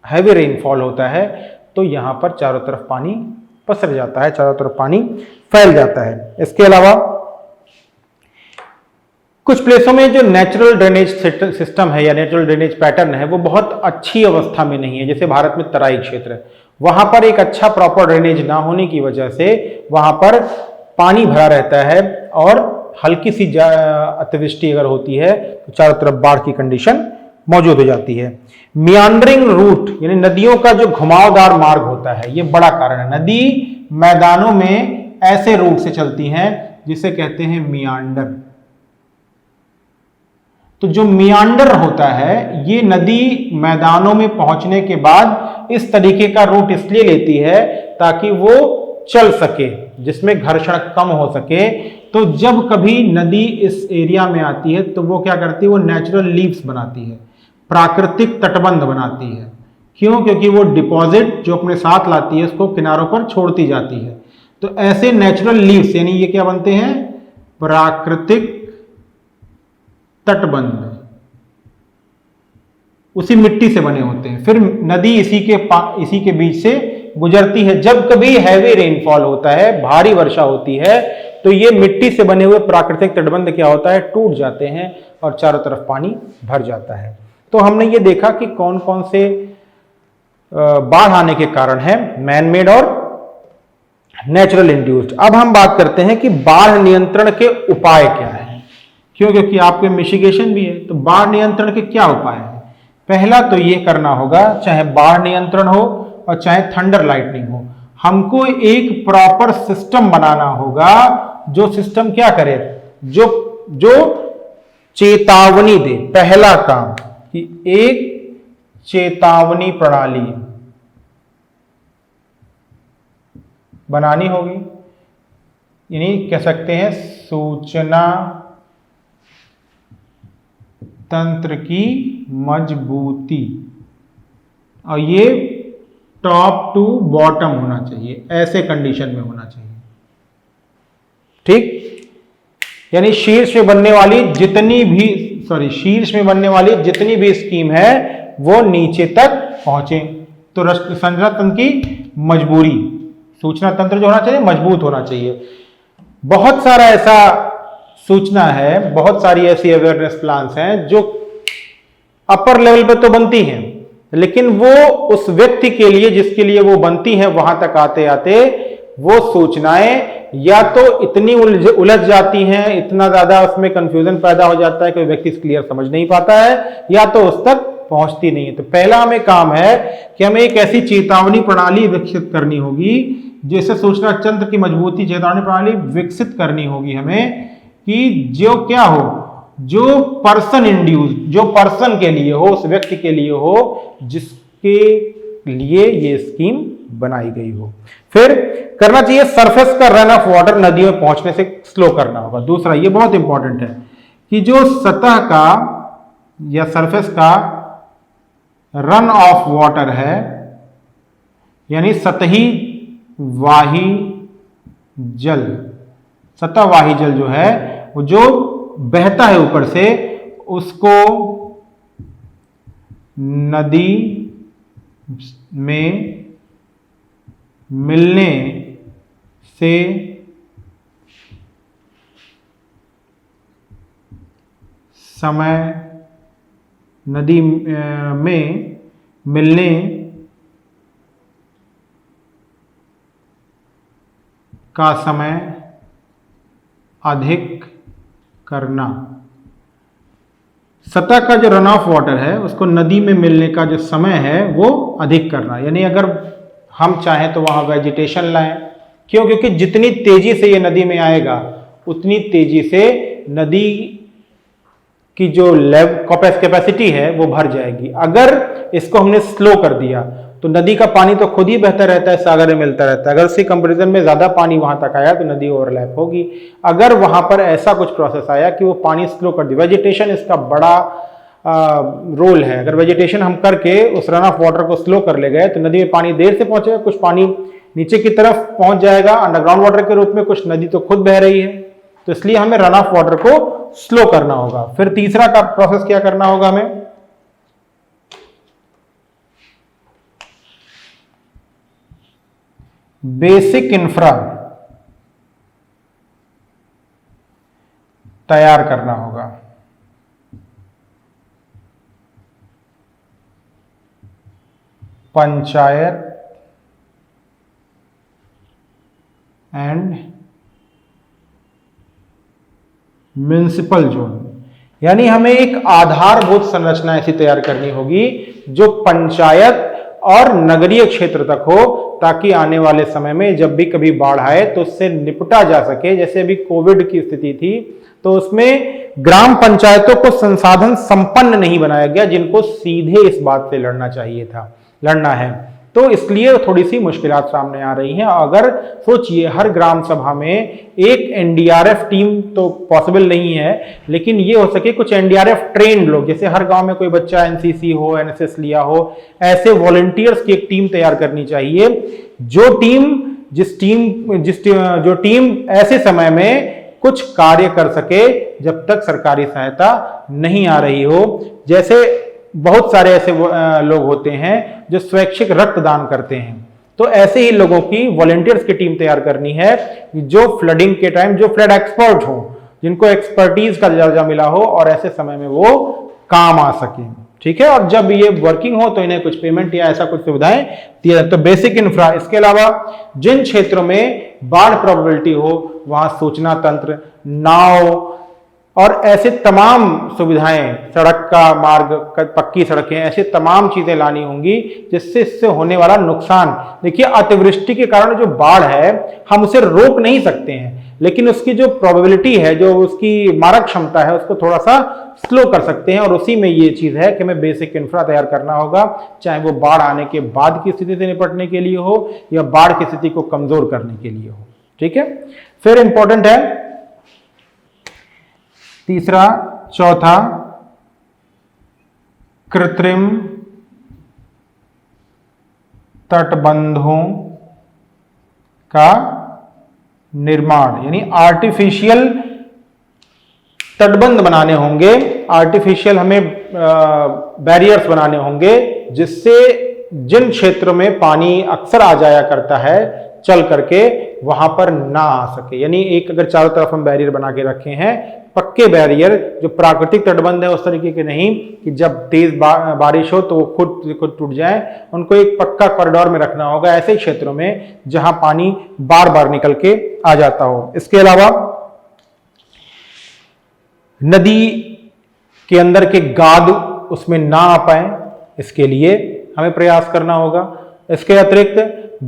हैवी रेनफॉल होता है तो यहाँ पर चारों तरफ पानी पसर जाता है, चारों तरफ पानी फैल जाता है। इसके अलावा कुछ प्लेसों में जो नेचुरल ड्रेनेज सिस्टम है या नेचुरल ड्रेनेज पैटर्न है वो बहुत अच्छी अवस्था में नहीं है, जैसे भारत में तराई क्षेत्र, वहां पर एक अच्छा प्रॉपर ड्रेनेज ना होने की वजह से वहां पर पानी भरा रहता है, और हल्की सी अतिवृष्टि अगर होती है तो चारों तरफ बाढ़ की कंडीशन मौजूद हो जाती है। मियांडरिंग रूट, यानी नदियों का जो घुमावदार मार्ग होता है, ये बड़ा कारण है। नदी मैदानों में ऐसे रूट से चलती हैं जिसे कहते हैं मियांडर। तो जो मियांडर होता है, ये नदी मैदानों में पहुंचने के बाद इस तरीके का रूट इसलिए लेती है ताकि वो चल सके, जिसमें घर्षण कम हो सके। तो जब कभी नदी इस एरिया में आती है तो वो क्या करती है, वो नेचुरल लीव्स बनाती है, प्राकृतिक तटबंध बनाती है। क्यों? क्योंकि वो डिपॉजिट जो अपने साथ लाती है उसको किनारों पर छोड़ती जाती है। तो ऐसे नेचुरल लीव्स, यानी ये क्या बनते हैं, प्राकृतिक तटबंध, उसी मिट्टी से बने होते हैं। फिर नदी इसी के बीच से गुजरती है। जब कभी हैवी रेनफॉल होता है, भारी वर्षा होती है, तो ये मिट्टी से बने हुए प्राकृतिक तटबंध क्या होता है, टूट जाते हैं और चारों तरफ पानी भर जाता है। तो हमने ये देखा कि कौन कौन से बाढ़ आने के कारण है, मैन मेड और नेचुरल इंड्यूस्ड। अब हम बात करते हैं कि बाढ़ नियंत्रण के उपाय क्या है। क्यों? क्योंकि आपके मिटिगेशन भी है, तो बाढ़ नियंत्रण के क्या उपाय हैं? पहला तो ये करना होगा, चाहे बाढ़ नियंत्रण हो और चाहे थंडर लाइटनिंग हो, हमको एक प्रॉपर सिस्टम बनाना होगा। जो सिस्टम क्या करे, जो चेतावनी दे। पहला काम कि एक चेतावनी प्रणाली बनानी होगी, यानी कह सकते हैं सूचना तंत्र की मजबूती, और ये टॉप टू बॉटम होना चाहिए, ऐसे कंडीशन में होना चाहिए। ठीक, यानी शीर्ष में बनने वाली जितनी भी स्कीम है वो नीचे तक पहुंचे। तो संरचना तंत्र की मजबूरी, सूचना तंत्र जो होना चाहिए मजबूत होना चाहिए। बहुत सारा ऐसा सूचना है, बहुत सारी ऐसी अवेयरनेस प्लान्स हैं जो अपर लेवल पे तो बनती हैं, लेकिन वो उस व्यक्ति के लिए जिसके लिए वो बनती है, वहां तक आते आते वो सूचनाएं या तो इतनी उलझ जाती हैं, इतना ज्यादा उसमें कंफ्यूजन पैदा हो जाता है कि व्यक्ति क्लियर समझ नहीं पाता है, या तो उस तक पहुंचती नहीं है। तो पहला हमें काम है कि हमें एक ऐसी चेतावनी प्रणाली विकसित करनी होगी, जैसे सूचना तंत्र की मजबूती चेतावनी प्रणाली विकसित करनी होगी हमें, कि जो क्या हो, जो पर्सन इंड्यूस, जो पर्सन के लिए हो, उस व्यक्ति के लिए हो जिसके लिए ये स्कीम बनाई गई हो। फिर करना चाहिए सरफेस का रन ऑफ वाटर, नदियों में पहुंचने से स्लो करना होगा। दूसरा, ये बहुत इंपॉर्टेंट है कि जो सतह का या सरफेस का रन ऑफ वाटर है, यानी सतही वाही जल, सतहवाही जल जो है वो जो बहता है ऊपर से, उसको नदी में मिलने से समय, नदी में मिलने का समय अधिक करना। सतह का जो रन ऑफ वाटर है उसको नदी में मिलने का जो समय है वो अधिक करना, यानी अगर हम चाहें तो वहां वेजिटेशन लाएं। क्यों? क्योंकि जितनी तेजी से ये नदी में आएगा उतनी तेजी से नदी की जो कैपेसिटी है वो भर जाएगी। अगर इसको हमने स्लो कर दिया तो नदी का पानी तो खुद ही बहता रहता है, सागर में मिलता रहता है। अगर उसके कंपेरिजन में ज्यादा पानी वहां तक आया तो नदी ओवरलैप होगी। अगर वहां पर ऐसा कुछ प्रोसेस आया कि वो पानी स्लो कर दिया, वेजिटेशन इसका बड़ा रोल है। अगर वेजिटेशन हम करके उस रन ऑफ वाटर को स्लो कर ले गए तो नदी में पानी देर से पहुंचेगा, कुछ पानी नीचे की तरफ पहुंच जाएगा अंडरग्राउंड वाटर के रूप में, कुछ नदी तो खुद बह रही है। तो इसलिए हमें रन ऑफ वाटर को स्लो करना होगा। फिर तीसरा का प्रोसेस क्या करना होगा, हमें बेसिक इंफ्रा तैयार करना होगा। पंचायत एंड म्युनिसिपल जोन, यानी हमें एक आधारभूत संरचना ऐसी तैयार करनी होगी जो पंचायत और नगरीय क्षेत्र तक हो, ताकि आने वाले समय में जब भी कभी बाढ़ आए तो उससे निपटा जा सके। जैसे अभी कोविड की स्थिति थी तो उसमें ग्राम पंचायतों को संसाधन संपन्न नहीं बनाया गया, जिनको सीधे इस बात से लड़ना है। तो इसलिए थोड़ी सी मुश्किलात सामने आ रही हैं। अगर सोचिए हर ग्राम सभा में एक एनडीआरएफ टीम तो पॉसिबल नहीं है, लेकिन ये हो सके कुछ एनडीआरएफ ट्रेंड लोग, जैसे हर गांव में कोई बच्चा एनसीसी हो, एनएसएस लिया हो, ऐसे वॉलंटियर्स की एक टीम तैयार करनी चाहिए, जो टीम ऐसे समय में कुछ कार्य कर सके जब तक सरकारी सहायता नहीं आ रही हो। जैसे बहुत सारे ऐसे लोग होते हैं जो स्वैच्छिक रक्तदान करते हैं, तो ऐसे ही लोगों की वॉलंटियर्स की टीम तैयार करनी है, जो फ्लडिंग के टाइम जो फ्लड एक्सपर्ट हो, जिनको एक्सपर्टीज का दर्जा मिला हो और ऐसे समय में वो काम आ सके। ठीक है, और जब ये वर्किंग हो तो इन्हें कुछ पेमेंट या ऐसा कुछ सुविधाएं दिया जाए। तो बेसिक इंफ्रा, इसके अलावा जिन क्षेत्रों में बाढ़ प्रोबेबिलिटी हो वहां सूचना तंत्र, नाव और ऐसे तमाम सुविधाएं, सड़क का मार्ग, पक्की सड़कें, ऐसे तमाम चीजें लानी होंगी जिससे इससे होने वाला नुकसान। देखिए अतिवृष्टि के कारण जो बाढ़ है हम उसे रोक नहीं सकते हैं, लेकिन उसकी जो प्रोबेबिलिटी है, जो उसकी मारक क्षमता है, उसको थोड़ा सा स्लो कर सकते हैं। और उसी में ये चीज है कि हमें बेसिक इंफ्रा तैयार करना होगा, चाहे वो बाढ़ आने के बाद की स्थिति से निपटने के लिए हो या बाढ़ की स्थिति को कमजोर करने के लिए हो। ठीक है, फिर इंपॉर्टेंट है तीसरा, चौथा, कृत्रिम तटबंधों का निर्माण, यानी आर्टिफिशियल तटबंध बनाने होंगे, आर्टिफिशियल हमें बैरियर्स बनाने होंगे, जिससे जिन क्षेत्रों में पानी अक्सर आ जाया करता है चल करके वहां पर ना आ सके। यानी एक अगर चारों तरफ हम बैरियर बना के रखे हैं पक्के बैरियर, जो प्राकृतिक तटबंध है उस तरीके के नहीं कि जब तेज बारिश हो तो वो खुद टूट जाए। उनको एक पक्का कॉरिडोर में रखना होगा, ऐसे क्षेत्रों में जहां पानी बार बार निकल के आ जाता हो। इसके अलावा नदी के अंदर के गाद उसमें ना आ पाए, इसके लिए हमें प्रयास करना होगा। इसके अतिरिक्त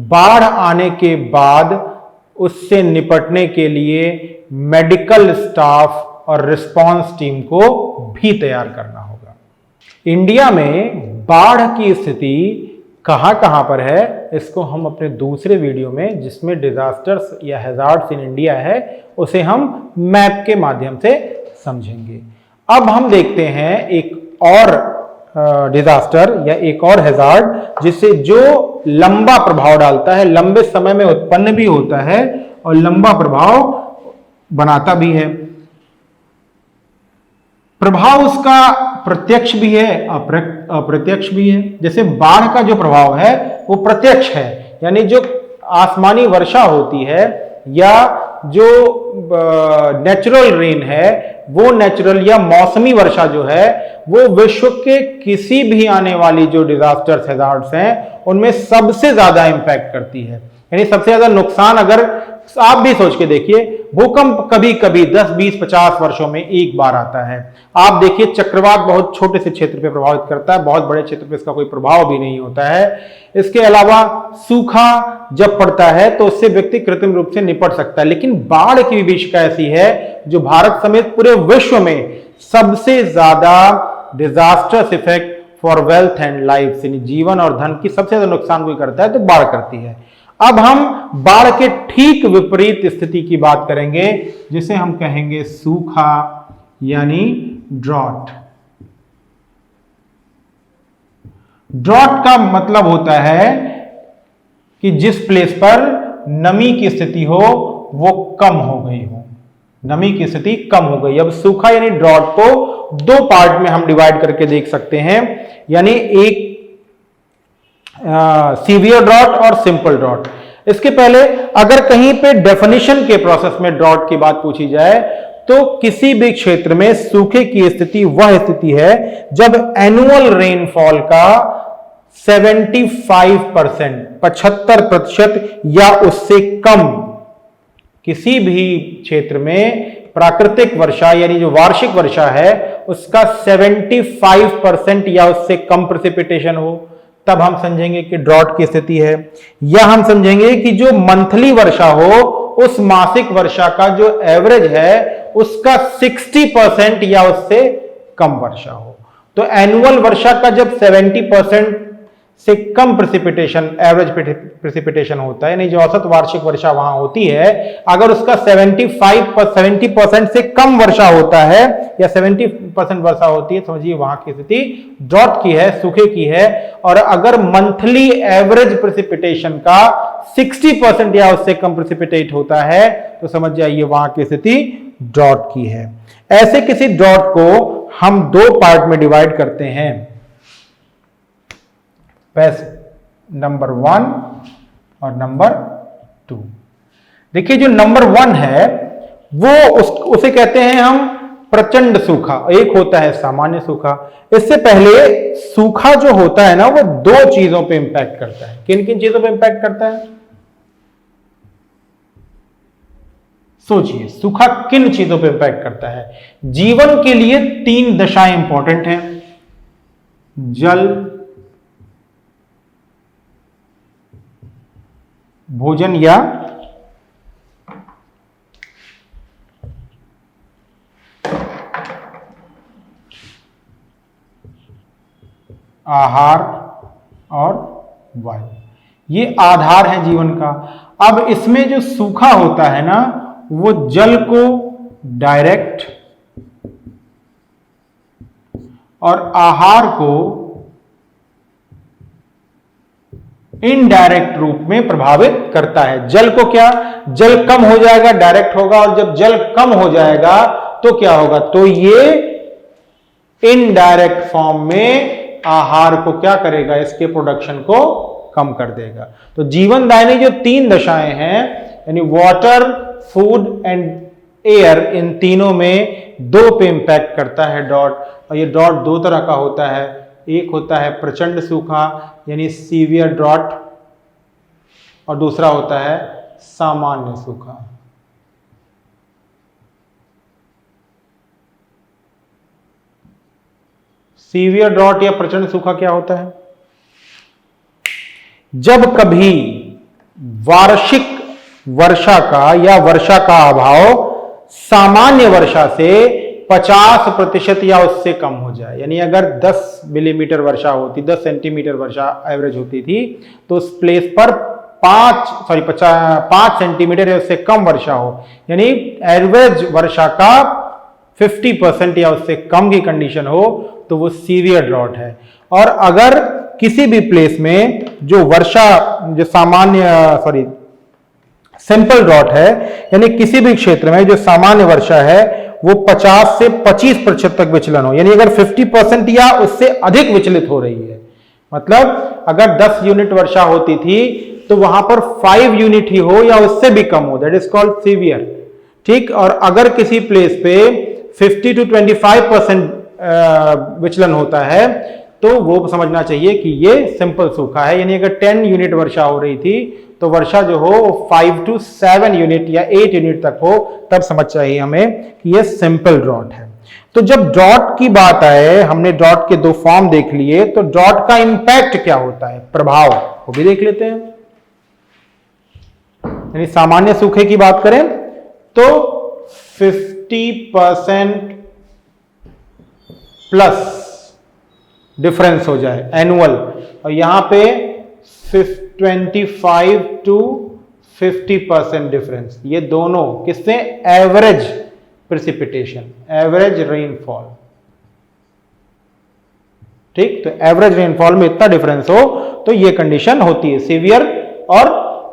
बाढ़ आने के बाद उससे निपटने के लिए मेडिकल स्टाफ और रिस्पांस टीम को भी तैयार करना होगा। इंडिया में बाढ़ की स्थिति कहां कहां पर है, इसको हम अपने दूसरे वीडियो में, जिसमें डिजास्टर्स या हैजार्ड्स इन इंडिया है, उसे हम मैप के माध्यम से समझेंगे। अब हम देखते हैं एक और डिजास्टर या एक और हैजार्ड जिससे जो लंबा प्रभाव डालता है, लंबे समय में उत्पन्न भी होता है और लंबा प्रभाव बनाता भी है। प्रभाव उसका प्रत्यक्ष भी है, अप्रत्यक्ष भी है। जैसे बाढ़ का जो प्रभाव है वो प्रत्यक्ष है, यानी जो आसमानी वर्षा होती है या जो नेचुरल रेन है, वो नेचुरल या मौसमी वर्षा जो है वो विश्व के किसी भी आने वाली जो डिजास्टर्स हैजार्ड्स हैं उनमें सबसे ज्यादा इंपैक्ट करती है। यानी सबसे ज्यादा नुकसान, अगर आप भी सोच के देखिए, भूकंप कभी कभी 10, 20, 50 वर्षों में एक बार आता है। आप देखिए चक्रवात बहुत छोटे से क्षेत्र पे प्रभावित करता है, बहुत बड़े क्षेत्र पे इसका कोई प्रभाव भी नहीं होता है। इसके अलावा सूखा जब पड़ता है तो उससे व्यक्ति कृत्रिम रूप से निपट सकता है, लेकिन बाढ़ की विभीषिका ऐसी है जो भारत समेत पूरे विश्व में सबसे ज्यादा disasters effect for wealth and life, यानी जीवन और धन की सबसे ज्यादा नुकसान कोई करता है तो बाढ़ करती है। अब हम बाढ़ के ठीक विपरीत स्थिति की बात करेंगे, जिसे हम कहेंगे सूखा यानी ड्रॉट। ड्रॉट का मतलब होता है कि जिस प्लेस पर नमी की स्थिति हो वो कम हो गई हो, नमी की स्थिति कम हो गई। अब सूखा यानी ड्रॉट को दो पार्ट में हम डिवाइड करके देख सकते हैं, यानी एक सीवियर ड्रॉट और सिंपल ड्रॉट। इसके पहले अगर कहीं पे डेफिनेशन के प्रोसेस में ड्रॉट की बात पूछी जाए तो किसी भी क्षेत्र में सूखे की स्थिति वह स्थिति है जब एनुअल रेनफॉल का 75% या उससे कम किसी भी क्षेत्र में प्राकृतिक वर्षा यानी जो वार्षिक वर्षा है उसका 75% या उससे कम प्रेसिपिटेशन हो, तब हम समझेंगे कि ड्रॉट की स्थिति है। या हम समझेंगे कि जो मंथली वर्षा हो उस मासिक वर्षा का जो एवरेज है उसका 60% या उससे कम वर्षा हो। तो एनुअल वर्षा का जब 70% से कम प्रेसिपिटेशन, एवरेज प्रेसिपिटेशन होता है, यानी जो औसत वार्षिक वर्षा वहां होती है, अगर उसका 70% से कम वर्षा होता है या 70% वर्षा होती है, समझिए वहां की स्थिति ड्रॉट की है, सूखे की है। और अगर मंथली एवरेज प्रेसिपिटेशन का 60% या उससे कम प्रेसिपिटेट होता है तो समझ जाइए वहां की स्थिति ड्रॉट की है। ऐसे किसी ड्रॉट को हम दो पार्ट में डिवाइड करते हैं, नंबर 1 और नंबर 2। देखिए जो नंबर 1 है वो उसे कहते हैं हम प्रचंड सूखा, एक होता है सामान्य सूखा। इससे पहले सूखा जो होता है ना वो दो चीजों पे इंपैक्ट करता है। किन किन चीजों पे इंपैक्ट करता है? सोचिए सूखा किन चीजों पे इंपैक्ट करता है। जीवन के लिए 3 दशाएं इंपॉर्टेंट हैं, जल, भोजन या आहार और वायु, ये आधार है जीवन का। अब इसमें जो सूखा होता है ना वो जल को डायरेक्ट और आहार को इनडायरेक्ट रूप में प्रभावित करता है। जल को क्या, जल कम हो जाएगा, डायरेक्ट होगा, और जब जल कम हो जाएगा तो क्या होगा, तो ये इनडायरेक्ट फॉर्म में आहार को क्या करेगा, इसके प्रोडक्शन को कम कर देगा। तो जीवनदायिनी जो 3 दशाएं हैं यानी वाटर, फूड एंड एयर, इन तीनों में दो पे इंपैक्ट करता है डॉट, और ये डॉट दो तरह का होता है। एक होता है प्रचंड सूखा यानी सीवियर ड्रॉट, और दूसरा होता है सामान्य सूखा। सीवियर ड्रॉट या प्रचंड सूखा क्या होता है? जब कभी वार्षिक वर्षा का या वर्षा का अभाव सामान्य वर्षा से 50% या उससे कम हो जाए, यानी अगर 10 मिलीमीटर वर्षा होती, 10 सेंटीमीटर वर्षा एवरेज होती थी, तो उस प्लेस पर 5 सेंटीमीटर या उससे कम वर्षा हो, यानी एवरेज वर्षा का 50% या उससे कम की कंडीशन हो, तो वो सीवियर ड्रॉट है। और अगर किसी भी प्लेस में जो वर्षा जो सिंपल ड्रॉट है, यानी किसी भी क्षेत्र में जो सामान्य वर्षा है वो 50 से 25% तक विचलन हो, यानी अगर 50% या उससे अधिक विचलित हो रही है, मतलब अगर 10 यूनिट वर्षा होती थी तो वहां पर 5 यूनिट ही हो या उससे भी कम हो, दैट इज कॉल्ड सीवियर। ठीक, और अगर किसी प्लेस पे 50 to 25% विचलन होता है तो वो समझना चाहिए कि ये सिंपल सूखा है, यानी अगर 10 यूनिट वर्षा हो रही थी तो वर्षा जो हो 5 to 7 यूनिट या 8 यूनिट तक हो, तब समझ चाहिए हमें कि ये सिंपल ड्रॉट है। तो जब ड्रॉट की बात आए, हमने ड्रॉट के दो फॉर्म देख लिए, तो ड्रॉट का इंपैक्ट क्या होता है, प्रभाव, वो भी देख लेते हैं। यानी सामान्य सूखे की बात करें तो 50% प्लस डिफरेंस हो जाए एनुअल, और यहां पे 25 to 50% डिफरेंस, ये दोनों किससे, एवरेज प्रेसिपिटेशन, एवरेज रेनफॉल। ठीक, तो एवरेज रेनफॉल में इतना डिफरेंस हो तो ये कंडीशन होती है सीवियर और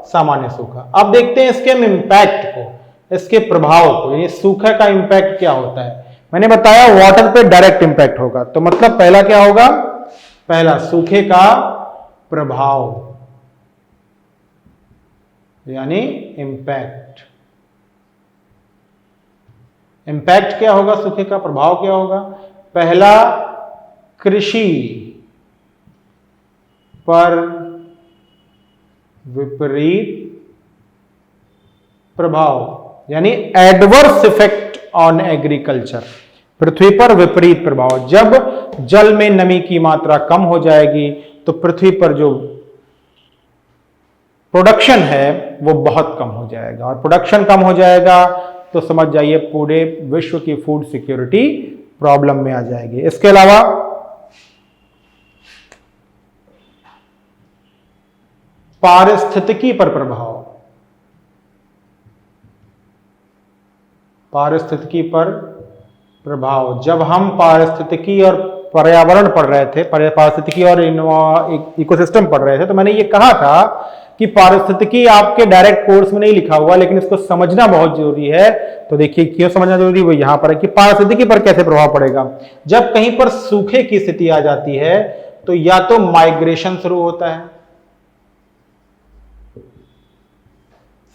सामान्य सूखा। अब देखते हैं इसके इंपैक्ट को, इसके प्रभाव को, यानी सूखा का इंपैक्ट क्या होता है। मैंने बताया वाटर पे डायरेक्ट इंपैक्ट होगा, तो मतलब पहला क्या होगा, पहला सूखे का प्रभाव यानी इंपैक्ट। इंपैक्ट क्या होगा, सूखे का प्रभाव क्या होगा, पहला कृषि पर विपरीत प्रभाव, यानी एडवर्स इफेक्ट ऑन एग्रीकल्चर, पृथ्वी पर विपरीत प्रभाव। जब जल में नमी की मात्रा कम हो जाएगी तो पृथ्वी पर जो प्रोडक्शन है वो बहुत कम हो जाएगा, और प्रोडक्शन कम हो जाएगा तो समझ जाइए पूरे विश्व की फूड सिक्योरिटी प्रॉब्लम में आ जाएगी। इसके अलावा पारिस्थितिकी पर प्रभाव, पारिस्थितिकी पर प्रभाव, जब हम पारिस्थितिकी और पर्यावरण पढ़ रहे थे, पारिस्थितिकी और इकोसिस्टम पढ़ रहे थे, तो मैंने ये कहा था कि पारिस्थितिकी आपके डायरेक्ट कोर्स में नहीं लिखा हुआ, लेकिन इसको समझना बहुत जरूरी है। तो देखिए क्यों समझना जरूरी, वो यहां पर है कि पारिस्थितिकी पर कैसे प्रभाव पड़ेगा। जब कहीं पर सूखे की स्थिति आ जाती है तो या तो माइग्रेशन शुरू होता है,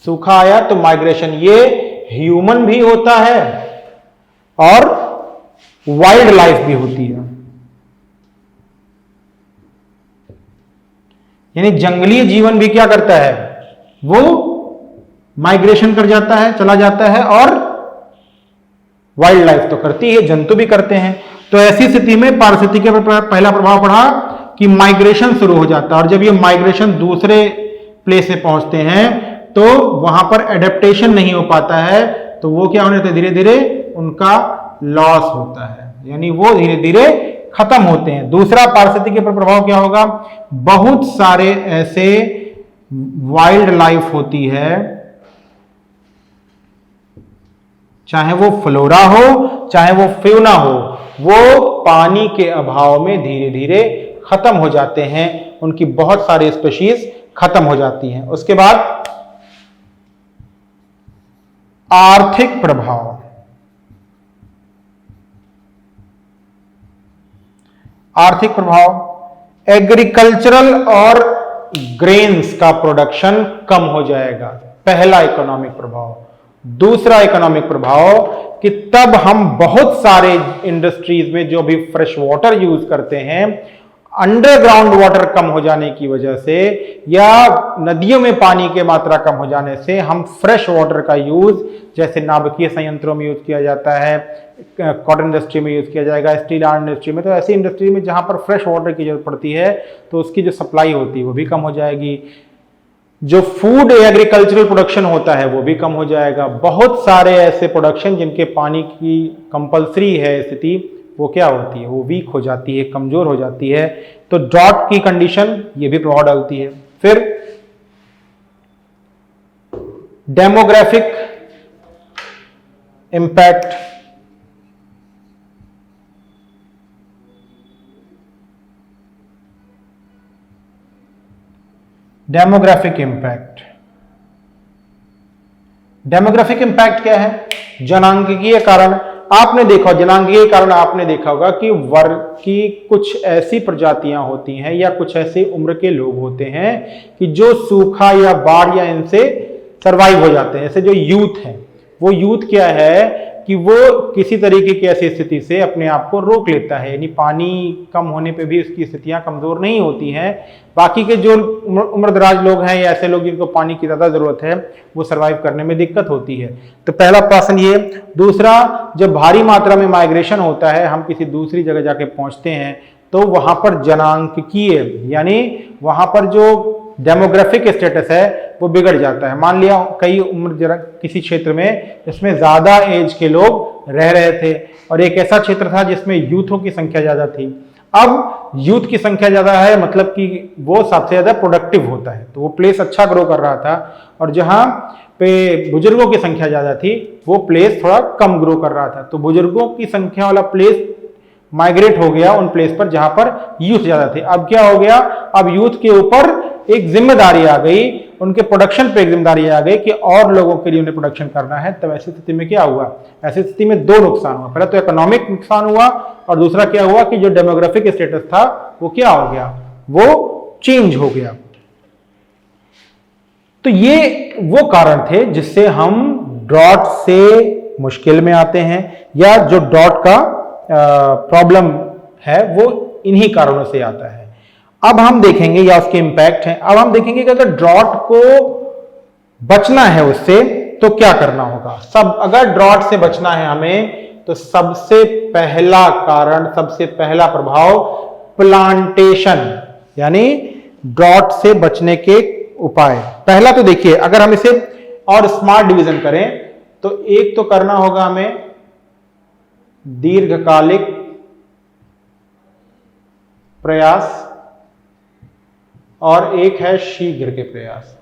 सूखा आया तो माइग्रेशन, ये ह्यूमन भी होता है और वाइल्ड लाइफ भी होती है, यानी जंगली जीवन भी क्या करता है, वो माइग्रेशन कर जाता है, चला जाता है, और वाइल्ड लाइफ तो करती है, जंतु भी करते हैं। तो ऐसी स्थिति में पारिस्थितिकी पर पहला प्रभाव पड़ा कि माइग्रेशन शुरू हो जाता है, और जब ये माइग्रेशन दूसरे प्लेस पे पहुंचते हैं तो वहां पर एडेप्टेशन नहीं हो पाता है, तो वो क्या होने लगता है, धीरे धीरे उनका लॉस होता है, यानी वो धीरे धीरे खत्म होते हैं। दूसरा पारिस्थितिकी पर प्रभाव क्या होगा, बहुत सारे ऐसे वाइल्ड लाइफ होती है, चाहे वो फ्लोरा हो चाहे वो फ्यूना हो, वो पानी के अभाव में धीरे धीरे खत्म हो जाते हैं, उनकी बहुत सारी स्पीशीज खत्म हो जाती हैं। उसके बाद आर्थिक प्रभाव, आर्थिक प्रभाव, एग्रीकल्चरल और ग्रेन्स का प्रोडक्शन कम हो जाएगा, पहला इकोनॉमिक प्रभाव। दूसरा इकोनॉमिक प्रभाव कि तब हम बहुत सारे इंडस्ट्रीज में जो भी फ्रेश वाटर यूज करते हैं, अंडरग्राउंड वाटर कम हो जाने की वजह से या नदियों में पानी की मात्रा कम हो जाने से हम फ्रेश वाटर का यूज जैसे नाभिकीय संयंत्रों में यूज किया जाता है, कॉटन इंडस्ट्री में यूज किया जाएगा, स्टील आयरन इंडस्ट्री में, तो ऐसी इंडस्ट्री में जहां पर फ्रेश वाटर की जरूरत पड़ती है तो उसकी जो सप्लाई होती है वो भी कम हो जाएगी। जो फूड एग्रीकल्चरल प्रोडक्शन होता है वो भी कम हो जाएगा। बहुत सारे ऐसे प्रोडक्शन जिनके पानी की कंपलसरी है स्थिति, वो क्या होती है, वो वीक हो जाती है, कमजोर हो जाती है। तो ड्रॉट की कंडीशन ये भी प्रभाव डालती है। फिर demographic impact, demographic impact, demographic impact क्या है? जनांगीय कारण। आपने देखा, जनांगीय कारण आपने देखा होगा कि वर्ग की कुछ ऐसी प्रजातियां होती हैं या कुछ ऐसे उम्र के लोग होते हैं कि जो सूखा या बाढ़ या इनसे सरवाइव हो जाते हैं। जैसे जो यूथ है, वो यूथ क्या है कि वो किसी तरीके की ऐसी स्थिति से अपने आप को रोक लेता है, यानी पानी कम होने पे भी उसकी स्थितियां कमजोर नहीं होती हैं। बाकी के जो उम्रदराज लोग हैं या ऐसे लोग जिनको पानी की ज्यादा जरूरत है, वो सर्वाइव करने में दिक्कत होती है। तो पहला प्रश्न ये। दूसरा, जब भारी मात्रा में माइग्रेशन होता है, हम किसी दूसरी जगह जाके पहुंचते हैं, तो वहां पर जनांकीय यानी वहां पर जो डेमोग्राफिक स्टेटस है वो बिगड़ जाता है। मान लिया कई उम्र किसी क्षेत्र में जिसमें ज्यादा एज के लोग रह रहे थे और एक ऐसा क्षेत्र था जिसमें यूथों की संख्या ज्यादा थी। अब यूथ की संख्या ज्यादा है, मतलब कि वो सबसे ज्यादा प्रोडक्टिव होता है, तो वो प्लेस अच्छा ग्रो कर रहा था। और जहां पे बुजुर्गों की संख्या ज्यादा थी, वो प्लेस थोड़ा कम ग्रो कर रहा था। तो बुजुर्गों की संख्या वाला प्लेस माइग्रेट हो गया उन प्लेस पर जहां पर यूथ ज्यादा थे। अब क्या हो गया, अब यूथ के ऊपर एक जिम्मेदारी आ गई, उनके प्रोडक्शन पे एक जिम्मेदारी आ गई कि और लोगों के लिए उन्हें प्रोडक्शन करना है। तब ऐसी स्थिति में क्या हुआ, ऐसी स्थिति में दो नुकसान हुआ। पहला तो इकोनॉमिक नुकसान हुआ और दूसरा क्या हुआ कि जो डेमोग्राफिक स्टेटस था वो क्या हो गया, वो चेंज हो गया। तो ये वो कारण थे जिससे हम ड्रॉट से मुश्किल में आते हैं, या जो ड्रॉट का प्रॉब्लम है वो इन्हीं कारणों से आता है। अब हम देखेंगे, या उसके इंपैक्ट हैं, अब हम देखेंगे कि अगर ड्रॉट को बचना है उससे तो क्या करना होगा। अगर ड्रॉट से बचना है हमें तो सबसे पहला कारण, सबसे पहला प्रभाव प्लांटेशन, यानी ड्रॉट से बचने के उपाय। पहला तो देखिए, अगर हम इसे और स्मार्ट डिवीजन करें तो एक तो करना होगा हमें दीर्घकालिक प्रयास और एक है शीघ्र के प्रयास।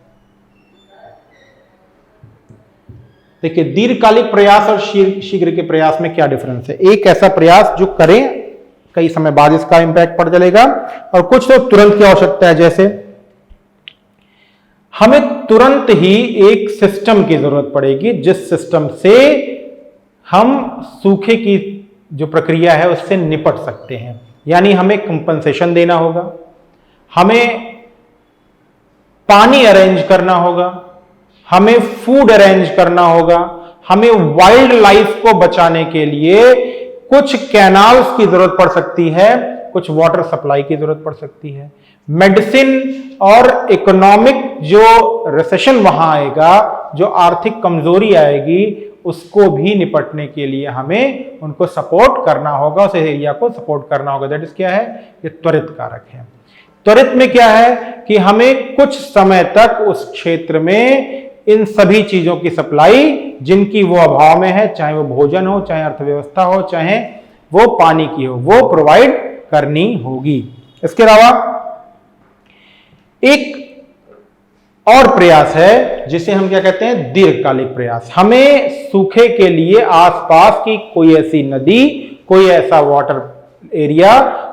देखिए, दीर्घकालिक प्रयास और शीघ्र के प्रयास में क्या डिफरेंस है। एक ऐसा प्रयास जो करें, कई समय बाद इसका इंपैक्ट पड़ चलेगा, और कुछ तो तुरंत की आवश्यकता है। जैसे हमें तुरंत ही एक सिस्टम की जरूरत पड़ेगी जिस सिस्टम से हम सूखे की जो प्रक्रिया है उससे निपट सकते हैं। यानी हमें कंपनसेशन देना होगा, हमें पानी अरेंज करना होगा, हमें फूड अरेंज करना होगा, हमें वाइल्ड लाइफ को बचाने के लिए कुछ कैनाल्स की जरूरत पड़ सकती है, कुछ वाटर सप्लाई की जरूरत पड़ सकती है। मेडिसिन और इकोनॉमिक जो रिसेशन वहां आएगा, जो आर्थिक कमजोरी आएगी, उसको भी निपटने के लिए हमें उनको सपोर्ट करना होगा, उस एरिया को सपोर्ट करना होगा। दैट इज क्या है, ये त्वरित कारक है। त्वरित में क्या है कि हमें कुछ समय तक उस क्षेत्र में इन सभी चीजों की सप्लाई, जिनकी वो अभाव में है, चाहे वो भोजन हो, चाहे अर्थव्यवस्था हो, चाहे वो पानी की हो, वो प्रोवाइड करनी होगी। इसके अलावा एक और प्रयास है जिसे हम क्या कहते हैं, दीर्घकालिक प्रयास। हमें सूखे के लिए आसपास की कोई ऐसी नदी, कोई ऐसा वाटर एरिया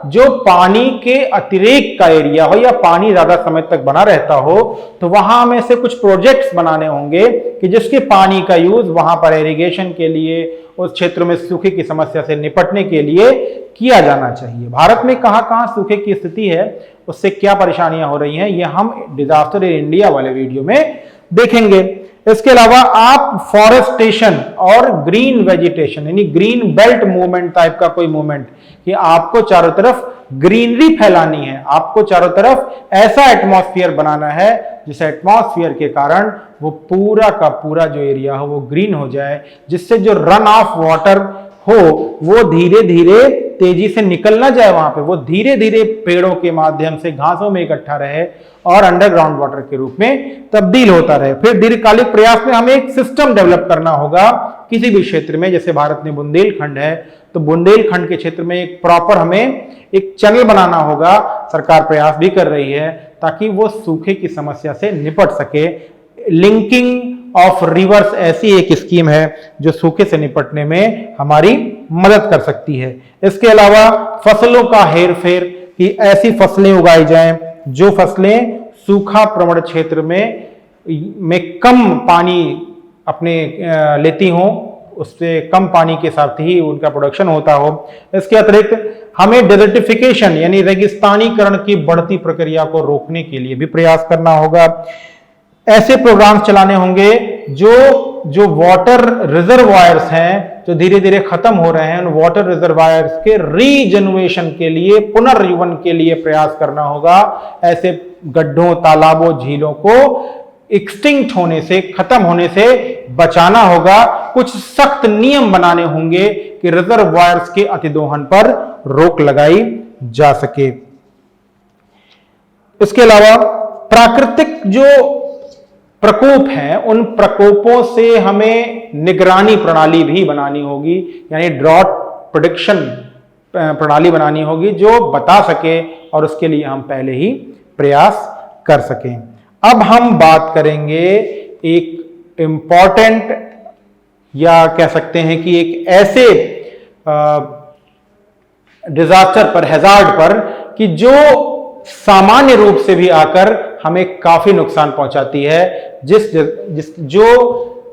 जो पानी के अतिरेक का एरिया हो या पानी ज्यादा समय तक बना रहता हो, तो वहां में से कुछ प्रोजेक्ट्स बनाने होंगे कि जिसके पानी का यूज वहां पर इरिगेशन के लिए, उस क्षेत्र में सूखे की समस्या से निपटने के लिए किया जाना चाहिए। भारत में कहां कहां सूखे की स्थिति है, उससे क्या परेशानियां हो रही हैं, यह हम डिजास्टर इन इंडिया वाले वीडियो में देखेंगे। इसके अलावा आप फॉरेस्टेशन और ग्रीन वेजिटेशन यानी ग्रीन बेल्ट मूवमेंट टाइप का कोई मूवमेंट, कि आपको चारों तरफ ग्रीनरी फैलानी है, आपको चारों तरफ ऐसा एटमॉस्फेयर बनाना है जिस एटमॉस्फेयर के कारण वो पूरा का पूरा जो एरिया हो वो ग्रीन हो जाए, जिससे जो रन ऑफ वाटर हो वो धीरे धीरे तेजी से निकल ना जाए वहां पे, वो धीरे धीरे पेड़ों के माध्यम से घासों में इकट्ठा रहे और अंडरग्राउंड वाटर के रूप में तब्दील होता रहे। फिर दीर्घकालिक प्रयास में हमें एक सिस्टम डेवलप करना होगा किसी भी क्षेत्र में। जैसे भारत में बुंदेलखंड है, तो बुंदेलखंड के क्षेत्र में एक प्रॉपर हमें एक चैनल बनाना होगा, सरकार प्रयास भी कर रही है, ताकि वो सूखे की समस्या से निपट सके। लिंकिंग ऑफ रिवर्स ऐसी एक स्कीम है जो सूखे से निपटने में हमारी मदद कर सकती है। इसके अलावा फसलों का हेरफेर, कि ऐसी फसलें उगाई जाएं जो फसलें सूखा प्रवण क्षेत्र में कम पानी अपने लेती हों, उससे कम पानी के साथ ही उनका प्रोडक्शन होता हो। इसके अतिरिक्त हमें डेजर्टिफिकेशन यानी रेगिस्तानीकरण की बढ़ती प्रक्रिया को रोकने के लिए भी प्रयास करना होगा। ऐसे प्रोग्राम्स चलाने होंगे जो वाटर रिजर्वायर्स हैं जो धीरे धीरे खत्म हो रहे हैं, उन वाटर रिजर्वायर्स के रीजनरेशन के लिए, पुनर्जीवन के लिए प्रयास करना होगा। ऐसे गड्ढों, तालाबों, झीलों को एक्सटिंक्ट होने से, खत्म होने से बचाना होगा। कुछ सख्त नियम बनाने होंगे कि रिजर्वायर्स के अतिदोहन पर रोक लगाई जा सके। इसके अलावा प्राकृतिक जो प्रकोप हैं, उन प्रकोपों से हमें निगरानी प्रणाली भी बनानी होगी, यानी ड्रॉट प्रेडिक्शन प्रणाली बनानी होगी जो बता सके और उसके लिए हम पहले ही प्रयास कर सकें। अब हम बात करेंगे एक इंपॉर्टेंट या कह सकते हैं कि एक ऐसे डिजास्टर पर, हैजार्ड पर, कि जो सामान्य रूप से भी आकर हमें काफी नुकसान पहुंचाती है। जो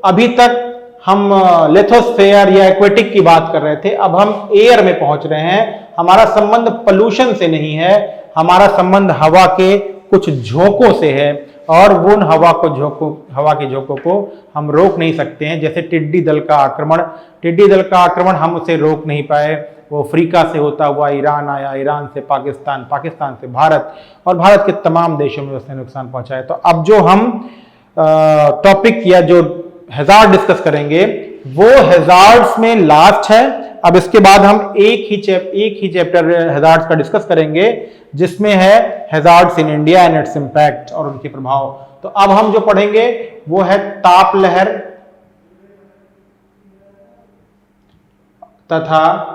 अभी तक हम लिथोस्फेयर या एक्वेटिक की बात कर रहे थे, अब हम एयर में पहुंच रहे हैं। हमारा संबंध पोल्यूशन से नहीं है, हमारा संबंध हवा के कुछ झोंकों से है, और वो हवा के झोंकों को हम रोक नहीं सकते हैं। जैसे टिड्डी दल का आक्रमण हम उसे रोक नहीं पाए। वो अफ्रीका से होता हुआ ईरान आया, ईरान से पाकिस्तान, पाकिस्तान से भारत, और भारत के तमाम देशों में उसने नुकसान पहुंचाया। तो अब जो हम टॉपिक या जो हैजार्ड डिस्कस करेंगे वो हैजार्ड्स में लास्ट है। अब इसके बाद हम एक ही चैप्टर हैजार्ड्स का डिस्कस करेंगे, जिसमें है hazards in India and it's impact और उनके प्रभाव। तो अब हम जो पढ़ेंगे वो है ताप लहर तथा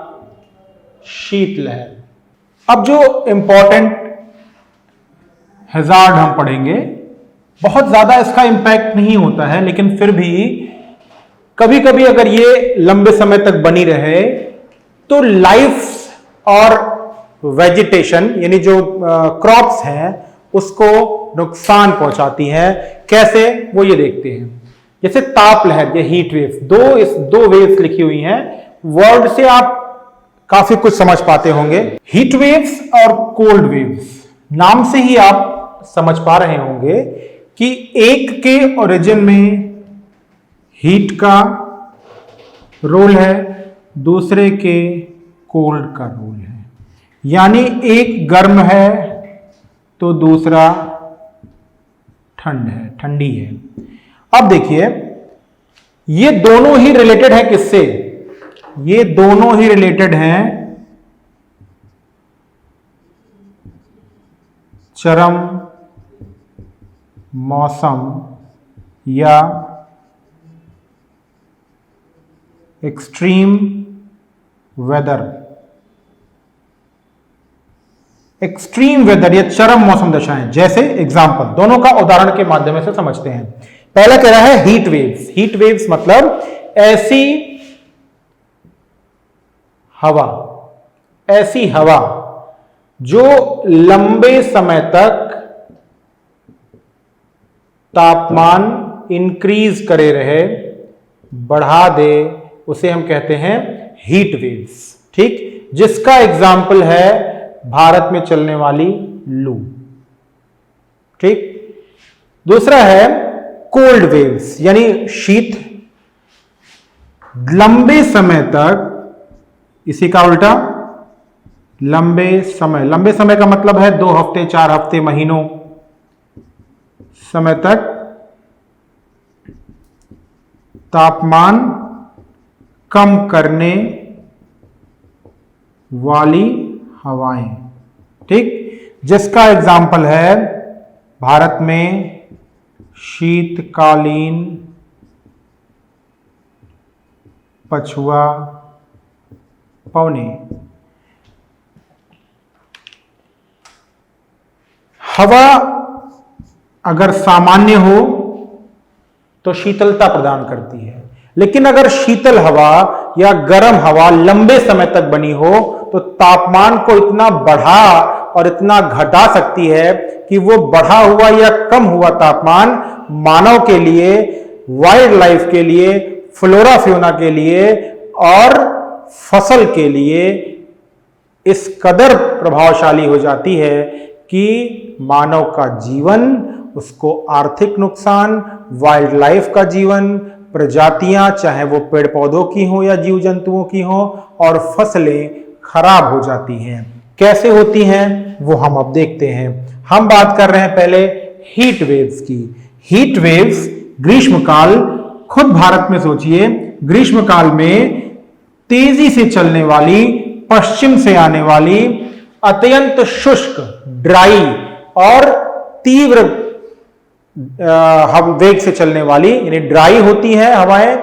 शीत लहर। अब जो इंपॉर्टेंट हैजार्ड हम पढ़ेंगे, बहुत ज्यादा इसका इंपैक्ट नहीं होता है, लेकिन फिर भी कभी कभी अगर ये लंबे समय तक बनी रहे तो लाइफ और वेजिटेशन यानी जो क्रॉप्स हैं उसको नुकसान पहुंचाती है। कैसे, वो ये देखते हैं। जैसे ताप लहर या हीट वेव्स, दो वेव्स लिखी हुई हैं। वर्ड से आप काफी कुछ समझ पाते होंगे। हीट वेव्स और कोल्ड वेव्स, नाम से ही आप समझ पा रहे होंगे कि एक के ओरिजिन में हीट का रोल है, दूसरे के कोल्ड का रोल है। यानी एक गर्म है तो दूसरा ठंडी है। अब देखिए, ये दोनों ही रिलेटेड है किससे? ये दोनों ही रिलेटेड हैं चरम मौसम या एक्सट्रीम वेदर। एक्सट्रीम वेदर या चरम मौसम दशाएं, जैसे एग्जाम्पल, दोनों का उदाहरण के माध्यम से समझते हैं। पहला कह रहा है हीट वेव्स। हीट वेव्स मतलब ऐसी हवा जो लंबे समय तक तापमान इंक्रीज करे रहे, बढ़ा दे, उसे हम कहते हैं हीट वेव्स। ठीक, जिसका एग्जाम्पल है भारत में चलने वाली लू। ठीक, दूसरा है कोल्ड वेव्स यानी शीत लंबे समय तक, इसी का उल्टा लंबे समय का मतलब है 2 हफ्ते, 4 हफ्ते, महीनों समय तक तापमान कम करने वाली हवाएं। ठीक, जिसका एग्जाम्पल है भारत में शीतकालीन पछुआ पवनें। हवा अगर सामान्य हो तो शीतलता प्रदान करती है, लेकिन अगर शीतल हवा या गर्म हवा लंबे समय तक बनी हो तो तापमान को इतना बढ़ा और इतना घटा सकती है कि वो बढ़ा हुआ या कम हुआ तापमान मानव के लिए, वाइल्ड लाइफ के लिए, फ्लोरा फ्योना के लिए और फसल के लिए इस कदर प्रभावशाली हो जाती है कि मानव का जीवन, उसको आर्थिक नुकसान, वाइल्ड लाइफ का जीवन, प्रजातियां चाहे वो पेड़ पौधों की हो या जीव जंतुओं की हो, और फसलें खराब हो जाती हैं। कैसे होती हैं वो हम अब देखते हैं। हम बात कर रहे हैं पहले हीट वेव्स की। हीट वेव्स ग्रीष्मकाल, खुद भारत में सोचिए, ग्रीष्मकाल में तेजी से चलने वाली, पश्चिम से आने वाली, अत्यंत शुष्क, ड्राई और तीव्र वेग से चलने वाली, यानी ड्राई होती है हवाएं,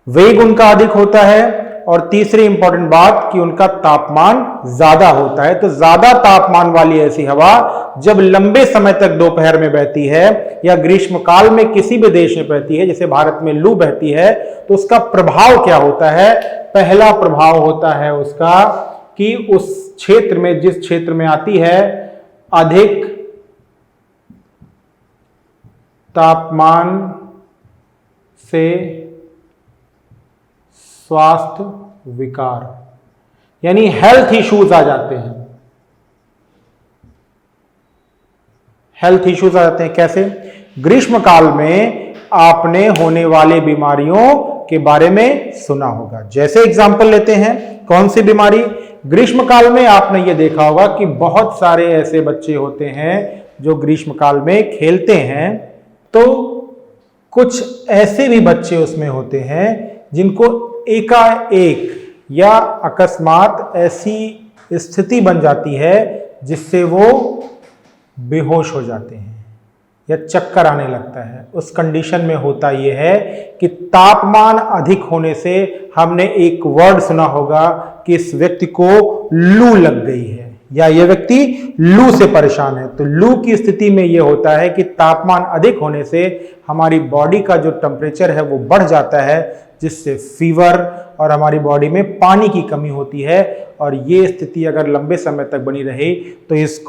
वेग उनका अधिक होता है, और तीसरी इंपॉर्टेंट बात कि उनका तापमान ज्यादा होता है। तो ज्यादा तापमान वाली ऐसी हवा जब लंबे समय तक दोपहर में बहती है या ग्रीष्मकाल में किसी भी देश में बहती है, जैसे भारत में लू बहती है, तो उसका प्रभाव क्या होता है? पहला प्रभाव होता है उसका कि उस क्षेत्र में, जिस क्षेत्र में आती है, अधिक तापमान से स्वास्थ्य विकार, यानी हेल्थ इश्यूज आ जाते हैं। हेल्थ इश्यूज आ जाते हैं कैसे? ग्रीष्मकाल में आपने होने वाले बीमारियों के बारे में सुना होगा। जैसे एग्जांपल लेते हैं, कौन सी बीमारी? ग्रीष्मकाल में आपने ये देखा होगा कि बहुत सारे ऐसे बच्चे होते हैं जो ग्रीष्मकाल में खेलते हैं, तो कुछ ऐसे भी बच्चे उसमें होते हैं जिनको एकाएक या अकस्मात ऐसी स्थिति बन जाती है जिससे वो बेहोश हो जाते हैं या चक्कर आने लगता है। उस कंडीशन में होता यह है कि तापमान अधिक होने से, हमने एक वर्ड सुना होगा कि इस व्यक्ति को लू लग गई है या यह व्यक्ति लू से परेशान है। तो लू की स्थिति में यह होता है कि तापमान अधिक होने से हमारी बॉडी का जो टेम्परेचर है वो बढ़ जाता है, जिससे फीवर और हमारी बॉडी में पानी की कमी होती है, और ये स्थिति अगर लंबे समय तक बनी रहे तो इट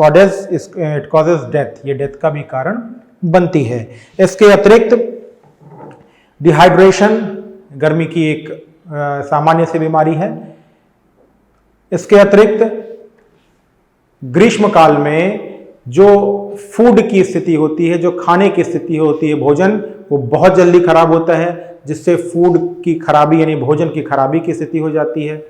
कॉजेज डेथ, ये डेथ का भी कारण बनती है। इसके अतिरिक्त डिहाइड्रेशन गर्मी की एक सामान्य सी बीमारी है। इसके अतिरिक्त ग्रीष्मकाल में जो फूड की स्थिति होती है, जो खाने की स्थिति होती है, भोजन, वो बहुत जल्दी खराब होता है, जिससे फूड की खराबी यानी भोजन की खराबी की स्थिति हो जाती है।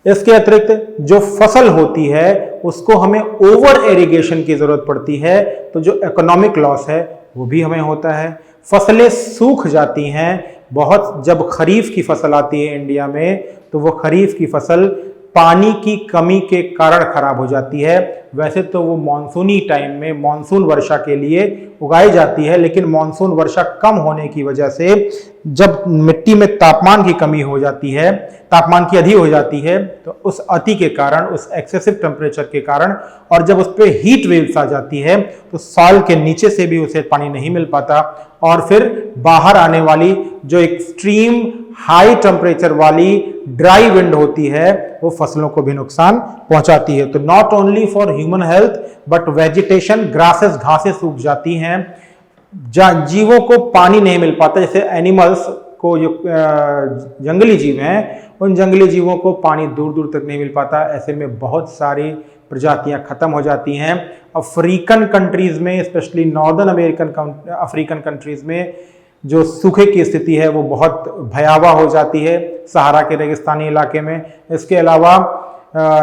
इसके अतिरिक्त जो फसल होती है उसको हमें ओवर इरिगेशन की जरूरत पड़ती है, तो जो इकोनॉमिक लॉस है वो भी हमें होता है। फसलें सूख जाती हैं बहुत, जब खरीफ की फसल आती है इंडिया में, तो वो खरीफ की फसल पानी की कमी के कारण खराब हो जाती है। वैसे तो वो मानसूनी टाइम में मानसून वर्षा के लिए उगाई जाती है, लेकिन मानसून वर्षा कम होने की वजह से जब मिट्टी में तापमान की कमी हो जाती है, तापमान की अधिक हो जाती है, तो उस अति के कारण, उस एक्सेसिव टेम्परेचर के कारण, और जब उस पर हीट वेव्स आ जाती है तो सॉइल के नीचे से भी उसे पानी नहीं मिल पाता, और फिर बाहर आने वाली जो एक्सट्रीम हाई टेम्परेचर वाली ड्राई विंड होती है वो फसलों को भी नुकसान पहुंचाती है। तो not only for human health but vegetation, grasses, घासें सूख जाती हैं, जीवों को पानी नहीं मिल पाता, जैसे एनिमल्स को, जो जंगली जीव हैं, उन जंगली जीवों को पानी दूर दूर तक नहीं मिल पाता। ऐसे में बहुत सारी प्रजातियां खत्म हो जाती हैं। अफ्रीकन कंट्रीज में, specially northern American African countries में जो सूखे की स्थिति है वो बहुत भयावह हो जाती है, सहारा के रेगिस्तानी इलाके में। इसके अलावा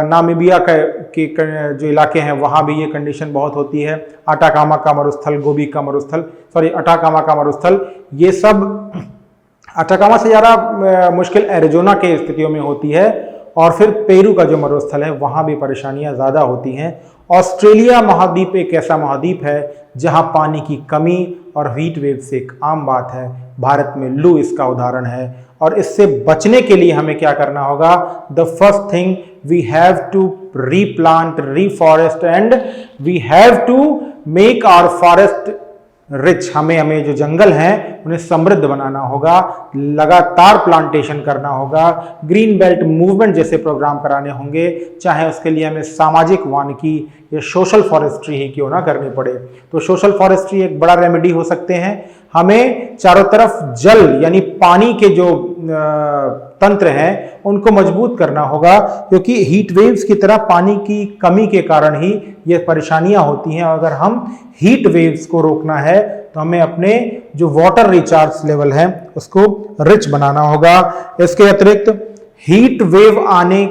नामीबिया के जो इलाके हैं वहाँ भी ये कंडीशन बहुत होती है। अटाकामा का मरुस्थल, गोबी का मरुस्थल, अटाकामा का मरुस्थल, ये सब अटाकामा से ज़्यादा मुश्किल एरिजोना के स्थितियों में होती है। और फिर पेरू का जो मरुस्थल है वहाँ भी परेशानियाँ ज़्यादा होती हैं। ऑस्ट्रेलिया महाद्वीप एक ऐसा महाद्वीप है जहाँ पानी की कमी और हीट वेव से एक आम बात है। भारत में लू इसका उदाहरण है। और इससे बचने के लिए हमें क्या करना होगा? The first thing, we have to replant, reforest and we have to make our forest rich. हमें जो जंगल हैं उन्हें समृद्ध बनाना होगा, लगातार प्लांटेशन करना होगा, ग्रीन बेल्ट मूवमेंट जैसे प्रोग्राम कराने होंगे, चाहे उसके लिए हमें सामाजिक वानिकी या सोशल फॉरेस्ट्री ही क्यों ना करनी पड़े। तो सोशल फॉरेस्ट्री एक बड़ा रेमेडी हो सकते हैं। हमें चारों तरफ जल यानी पानी के जो तंत्र हैं उनको मजबूत करना होगा, क्योंकि हीट वेव्स की तरह पानी की कमी के कारण ही ये परेशानियां होती हैं। अगर हम हीट वेव्स को रोकना है तो हमें अपने जो वाटर रिचार्ज लेवल है उसको रिच बनाना होगा। इसके अतिरिक्त हीट वेव आने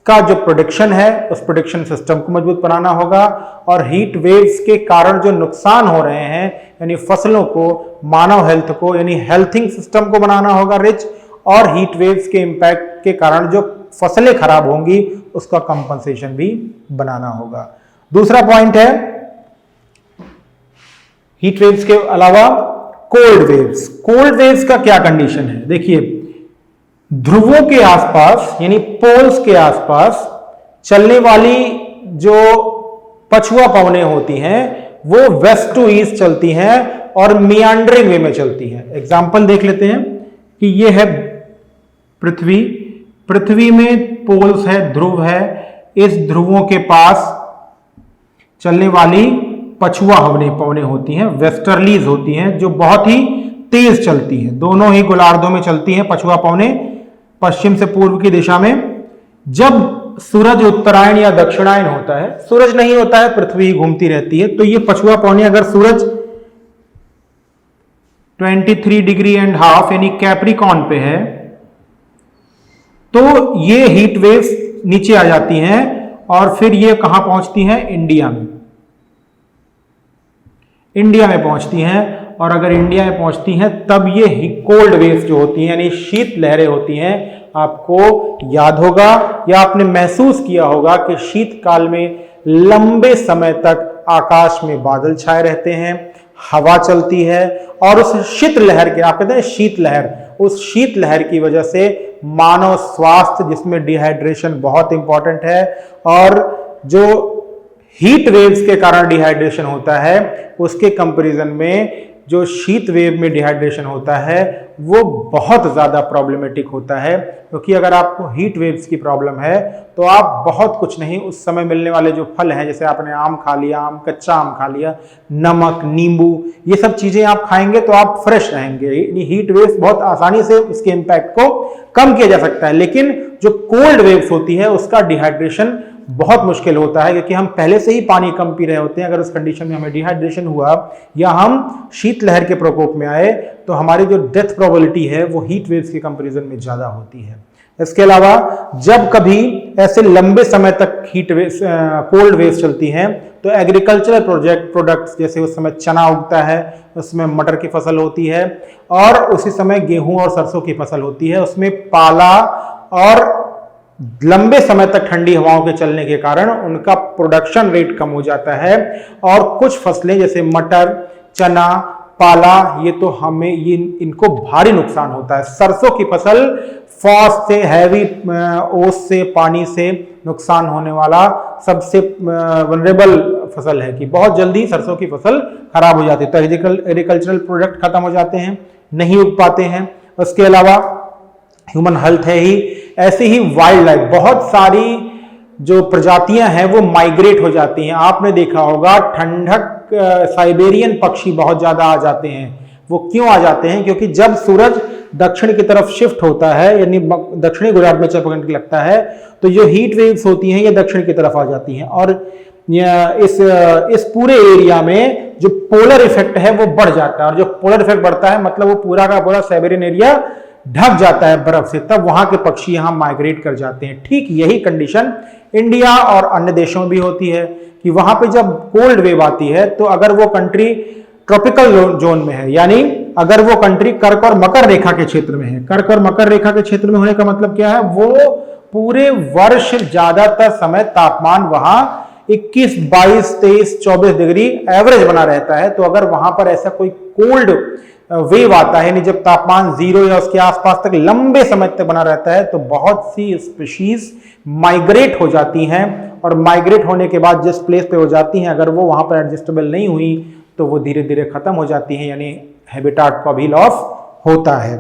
का जो प्रोडिक्शन है उस प्रोडिक्शन सिस्टम को मजबूत बनाना होगा। और हीट वेव्स के कारण जो नुकसान हो रहे हैं यानी फसलों को, मानव हेल्थ को, यानी हेल्थिंग सिस्टम को बनाना होगा रिच। और हीट वेव्स के इंपैक्ट के कारण जो फसलें खराब होंगी उसका कंपनसेशन भी बनाना होगा। दूसरा पॉइंट है हीट वेव्स के अलावा कोल्ड वेव्स। कोल्ड वेव्स का क्या कंडीशन है? देखिए, ध्रुवों के आसपास यानी पोल्स के आसपास चलने वाली जो पछुआ पवनें होती हैं वो वेस्ट टू ईस्ट चलती हैं और मियांडरिंग वे में चलती हैं। एग्जाम्पल देख लेते हैं कि ये है पृथ्वी, पृथ्वी में पोल्स है, ध्रुव है। इस ध्रुवों के पास चलने वाली पछुआ पवनें होती हैं, वेस्टर्लीज होती हैं, जो बहुत ही तेज चलती हैं। दोनों ही गोलार्धों में चलती हैं पछुआ पवनें, पश्चिम से पूर्व की दिशा में। जब सूरज उत्तरायण या दक्षिणायन होता है, सूरज नहीं होता है, पृथ्वी घूमती रहती है, तो ये पछुआ पवनें अगर सूरज 23 डिग्री एंड हाफ यानी कैप्रिकॉन पे है तो ये हीट वेव्स नीचे आ जाती हैं और फिर ये कहां पहुंचती हैं? इंडिया में। इंडिया में पहुंचती हैं। और अगर इंडिया में पहुंचती हैं तब ये कोल्ड वेव्स जो होती हैं यानी शीत लहरें होती हैं। आपको याद होगा या आपने महसूस किया होगा कि शीतकाल में लंबे समय तक आकाश में बादल छाए रहते हैं, हवा चलती है और उस शीत लहर के, आप कहते हैं शीत लहर, उस शीत लहर की वजह से मानव स्वास्थ्य, जिसमें डिहाइड्रेशन बहुत इंपॉर्टेंट है, और जो हीट वेव्स के कारण डिहाइड्रेशन होता है उसके कंपैरिजन में जो शीत वेव में डिहाइड्रेशन होता है वो बहुत ज़्यादा प्रॉब्लमेटिक होता है। क्योंकि अगर आपको हीट वेव्स की प्रॉब्लम है तो आप बहुत कुछ नहीं, उस समय मिलने वाले जो फल हैं, जैसे आपने आम खा लिया, कच्चा आम खा लिया, नमक, नींबू, ये सब चीज़ें आप खाएंगे तो आप फ्रेश रहेंगे। हीट वेव्स बहुत आसानी से उसके इम्पैक्ट को कम किया जा सकता है, लेकिन जो कोल्ड वेव्स होती है उसका डिहाइड्रेशन बहुत मुश्किल होता है, क्योंकि हम पहले से ही पानी कम पी रहे होते हैं। अगर उस कंडीशन में हमें डिहाइड्रेशन हुआ या हम शीतलहर के प्रकोप में आए तो हमारी जो डेथ प्रोबेबिलिटी है वो हीट वेव्स के कंपैरिजन में ज़्यादा होती है। इसके अलावा जब कभी ऐसे लंबे समय तक हीट वेव्स, कोल्ड वेव्स चलती हैं तो एग्रीकल्चरल प्रोडक्ट्स, जैसे उस समय चना उगता है, उसमें मटर की फसल होती है, और उसी समय गेहूं और सरसों की फसल होती है, उसमें पाला और लंबे समय तक ठंडी हवाओं के चलने के कारण उनका प्रोडक्शन रेट कम हो जाता है। और कुछ फसलें जैसे मटर, चना, पाला, ये तो हमें इनको भारी नुकसान होता है। सरसों की फसल फॉस से, हैवी ओस से, पानी से नुकसान होने वाला सबसे वनरेबल फसल है कि बहुत जल्दी सरसों की फसल खराब हो जाती है, तो एग्रीकल्चरल प्रोडक्ट खत्म हो जाते हैं, नहीं उग पाते हैं। उसके अलावा ह्यूमन हेल्थ है ही, ऐसे ही वाइल्ड लाइफ, बहुत सारी जो प्रजातियां हैं वो माइग्रेट हो जाती हैं। आपने देखा होगा ठंडक साइबेरियन पक्षी बहुत ज्यादा आ जाते हैं। वो क्यों आ जाते हैं? क्योंकि जब सूरज दक्षिण की तरफ शिफ्ट होता है, यानी दक्षिणी गोलार्ध में चंद्रग्रहण लगता है, तो जो हीट वेव्स होती हैं ये दक्षिण की तरफ आ जाती हैं और इस पूरे एरिया में जो पोलर इफेक्ट है वो बढ़ जाता है। और जो पोलर इफेक्ट बढ़ता है मतलब वो पूरा का पूरा साइबेरियन एरिया ढक जाता है बर्फ से, तब वहां के पक्षी यहां माइग्रेट कर जाते हैं। ठीक यही कंडीशन इंडिया और अन्य देशों में भी होती है कि वहां पे जब कोल्ड वेव आती है तो अगर वो कंट्री ट्रॉपिकल जोन में है, यानी अगर वो कंट्री कर्क और मकर रेखा के क्षेत्र में है, कर्क और मकर रेखा के क्षेत्र में होने का मतलब क्या है, वो पूरे वर्ष ज्यादातर समय तापमान वहां 21, 22, 23, 24 डिग्री एवरेज बना रहता है। तो अगर वहां पर ऐसा कोई कोल्ड वेव आता है, यानी जब तापमान 0 या उसके आसपास तक लंबे समय तक बना रहता है, तो बहुत सी स्पीशीज माइग्रेट हो जाती हैं और माइग्रेट होने के बाद जिस प्लेस पे हो जाती हैं, अगर वो वहां पर एडजस्टेबल नहीं हुई तो वो धीरे धीरे खत्म हो जाती हैं, यानी हैबिटाट का भी लॉस होता है।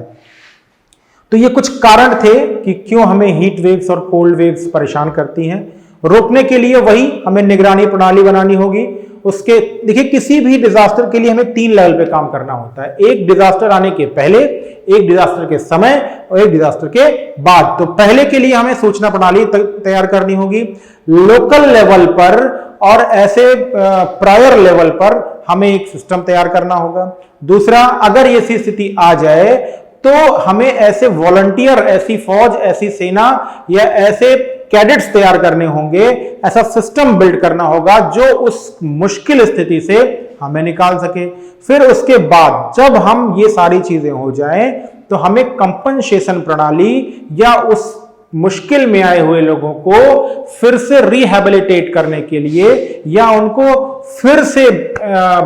तो ये कुछ कारण थे कि क्यों हमें हीट वेव्स और कोल्ड वेव्स परेशान करती हैं। रोकने के लिए वही हमें निगरानी प्रणाली बनानी होगी। उसके देखिए, किसी भी डिजास्टर के लिए हमें 3 लेवल पे काम करना होता है, एक डिजास्टर आने के पहले, एक डिजास्टर के समय और एक डिजास्टर के बाद। तो पहले के लिए हमें सूचना प्रणाली तैयार करनी होगी लोकल लेवल पर, और ऐसे प्रायर लेवल पर हमें एक सिस्टम तैयार करना होगा। दूसरा, अगर ये स्थिति आ जाए तो हमें ऐसे वॉलंटियर, ऐसी फौज, ऐसी सेना या ऐसे कैडेट्स तैयार करने होंगे, ऐसा सिस्टम बिल्ड करना होगा जो उस मुश्किल स्थिति से हमें निकाल सके। फिर उसके बाद जब हम ये सारी चीजें हो जाएं तो हमें कंपनसेशन प्रणाली या उस मुश्किल में आए हुए लोगों को फिर से रिहैबिलिटेट करने के लिए या उनको फिर से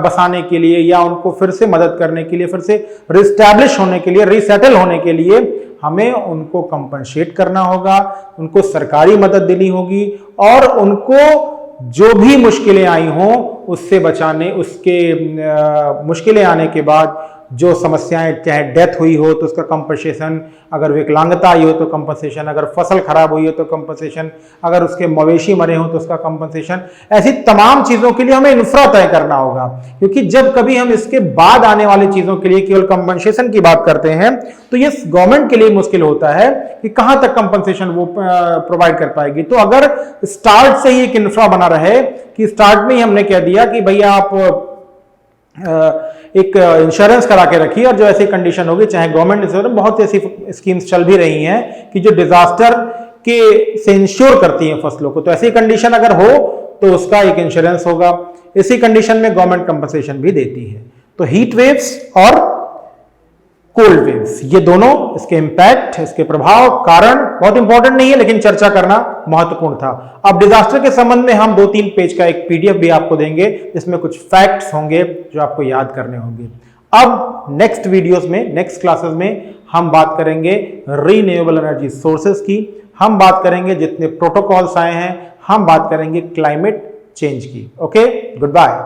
बसाने के लिए या उनको फिर से मदद करने के लिए, फिर से रिस्टैब्लिश होने के लिए, रीसेटल होने के लिए हमें उनको कंपनसेट करना होगा, उनको सरकारी मदद देनी होगी और उनको जो भी मुश्किलें आई हों उससे बचाने, उसके मुश्किलें आने के बाद जो समस्याएं, चाहे डेथ हुई हो तो उसका कंपनसेशन, अगर विकलांगता आई हो तो कंपनसेशन, अगर फसल खराब हुई हो तो कंपनसेशन, अगर उसके मवेशी मरे हो तो उसका कंपनसेशन, ऐसी तमाम चीजों के लिए हमें इंफ्रा तय करना होगा। क्योंकि जब कभी हम इसके बाद आने वाली चीजों के लिए केवल कंपनसेशन की बात करते हैं तो ये गवर्नमेंट के लिए मुश्किल होता है कि कहां तक कंपनसेशन वो प्रोवाइड कर पाएगी। तो अगर स्टार्ट से ही एक इंफ्रा बना रहे कि स्टार्ट में ही हमने कह दिया कि भैया आप एक इंश्योरेंस करा के रखिए, और जो ऐसी कंडीशन होगी, चाहे गवर्नमेंट इंश्योरेंस, बहुत ऐसी स्कीम्स चल भी रही हैं कि जो डिजास्टर के से इंश्योर करती हैं फसलों को, तो ऐसी कंडीशन अगर हो तो उसका एक इंश्योरेंस होगा। इसी कंडीशन में गवर्नमेंट कंपनसेशन भी देती है। तो हीट वेव्स और कोल्ड वेव्स, ये दोनों, इसके इंपैक्ट, इसके प्रभाव, कारण बहुत इंपॉर्टेंट नहीं है लेकिन चर्चा करना महत्वपूर्ण था। अब डिजास्टर के संबंध में हम 2-3 पेज का एक पीडीएफ भी आपको देंगे जिसमें कुछ फैक्ट्स होंगे जो आपको याद करने होंगे। अब नेक्स्ट वीडियोस में, नेक्स्ट क्लासेस में हम बात करेंगे रीन्यूएबल एनर्जी सोर्सेस की, हम बात करेंगे जितने प्रोटोकॉल्स आए हैं, हम बात करेंगे क्लाइमेट चेंज की। Okay, good bye.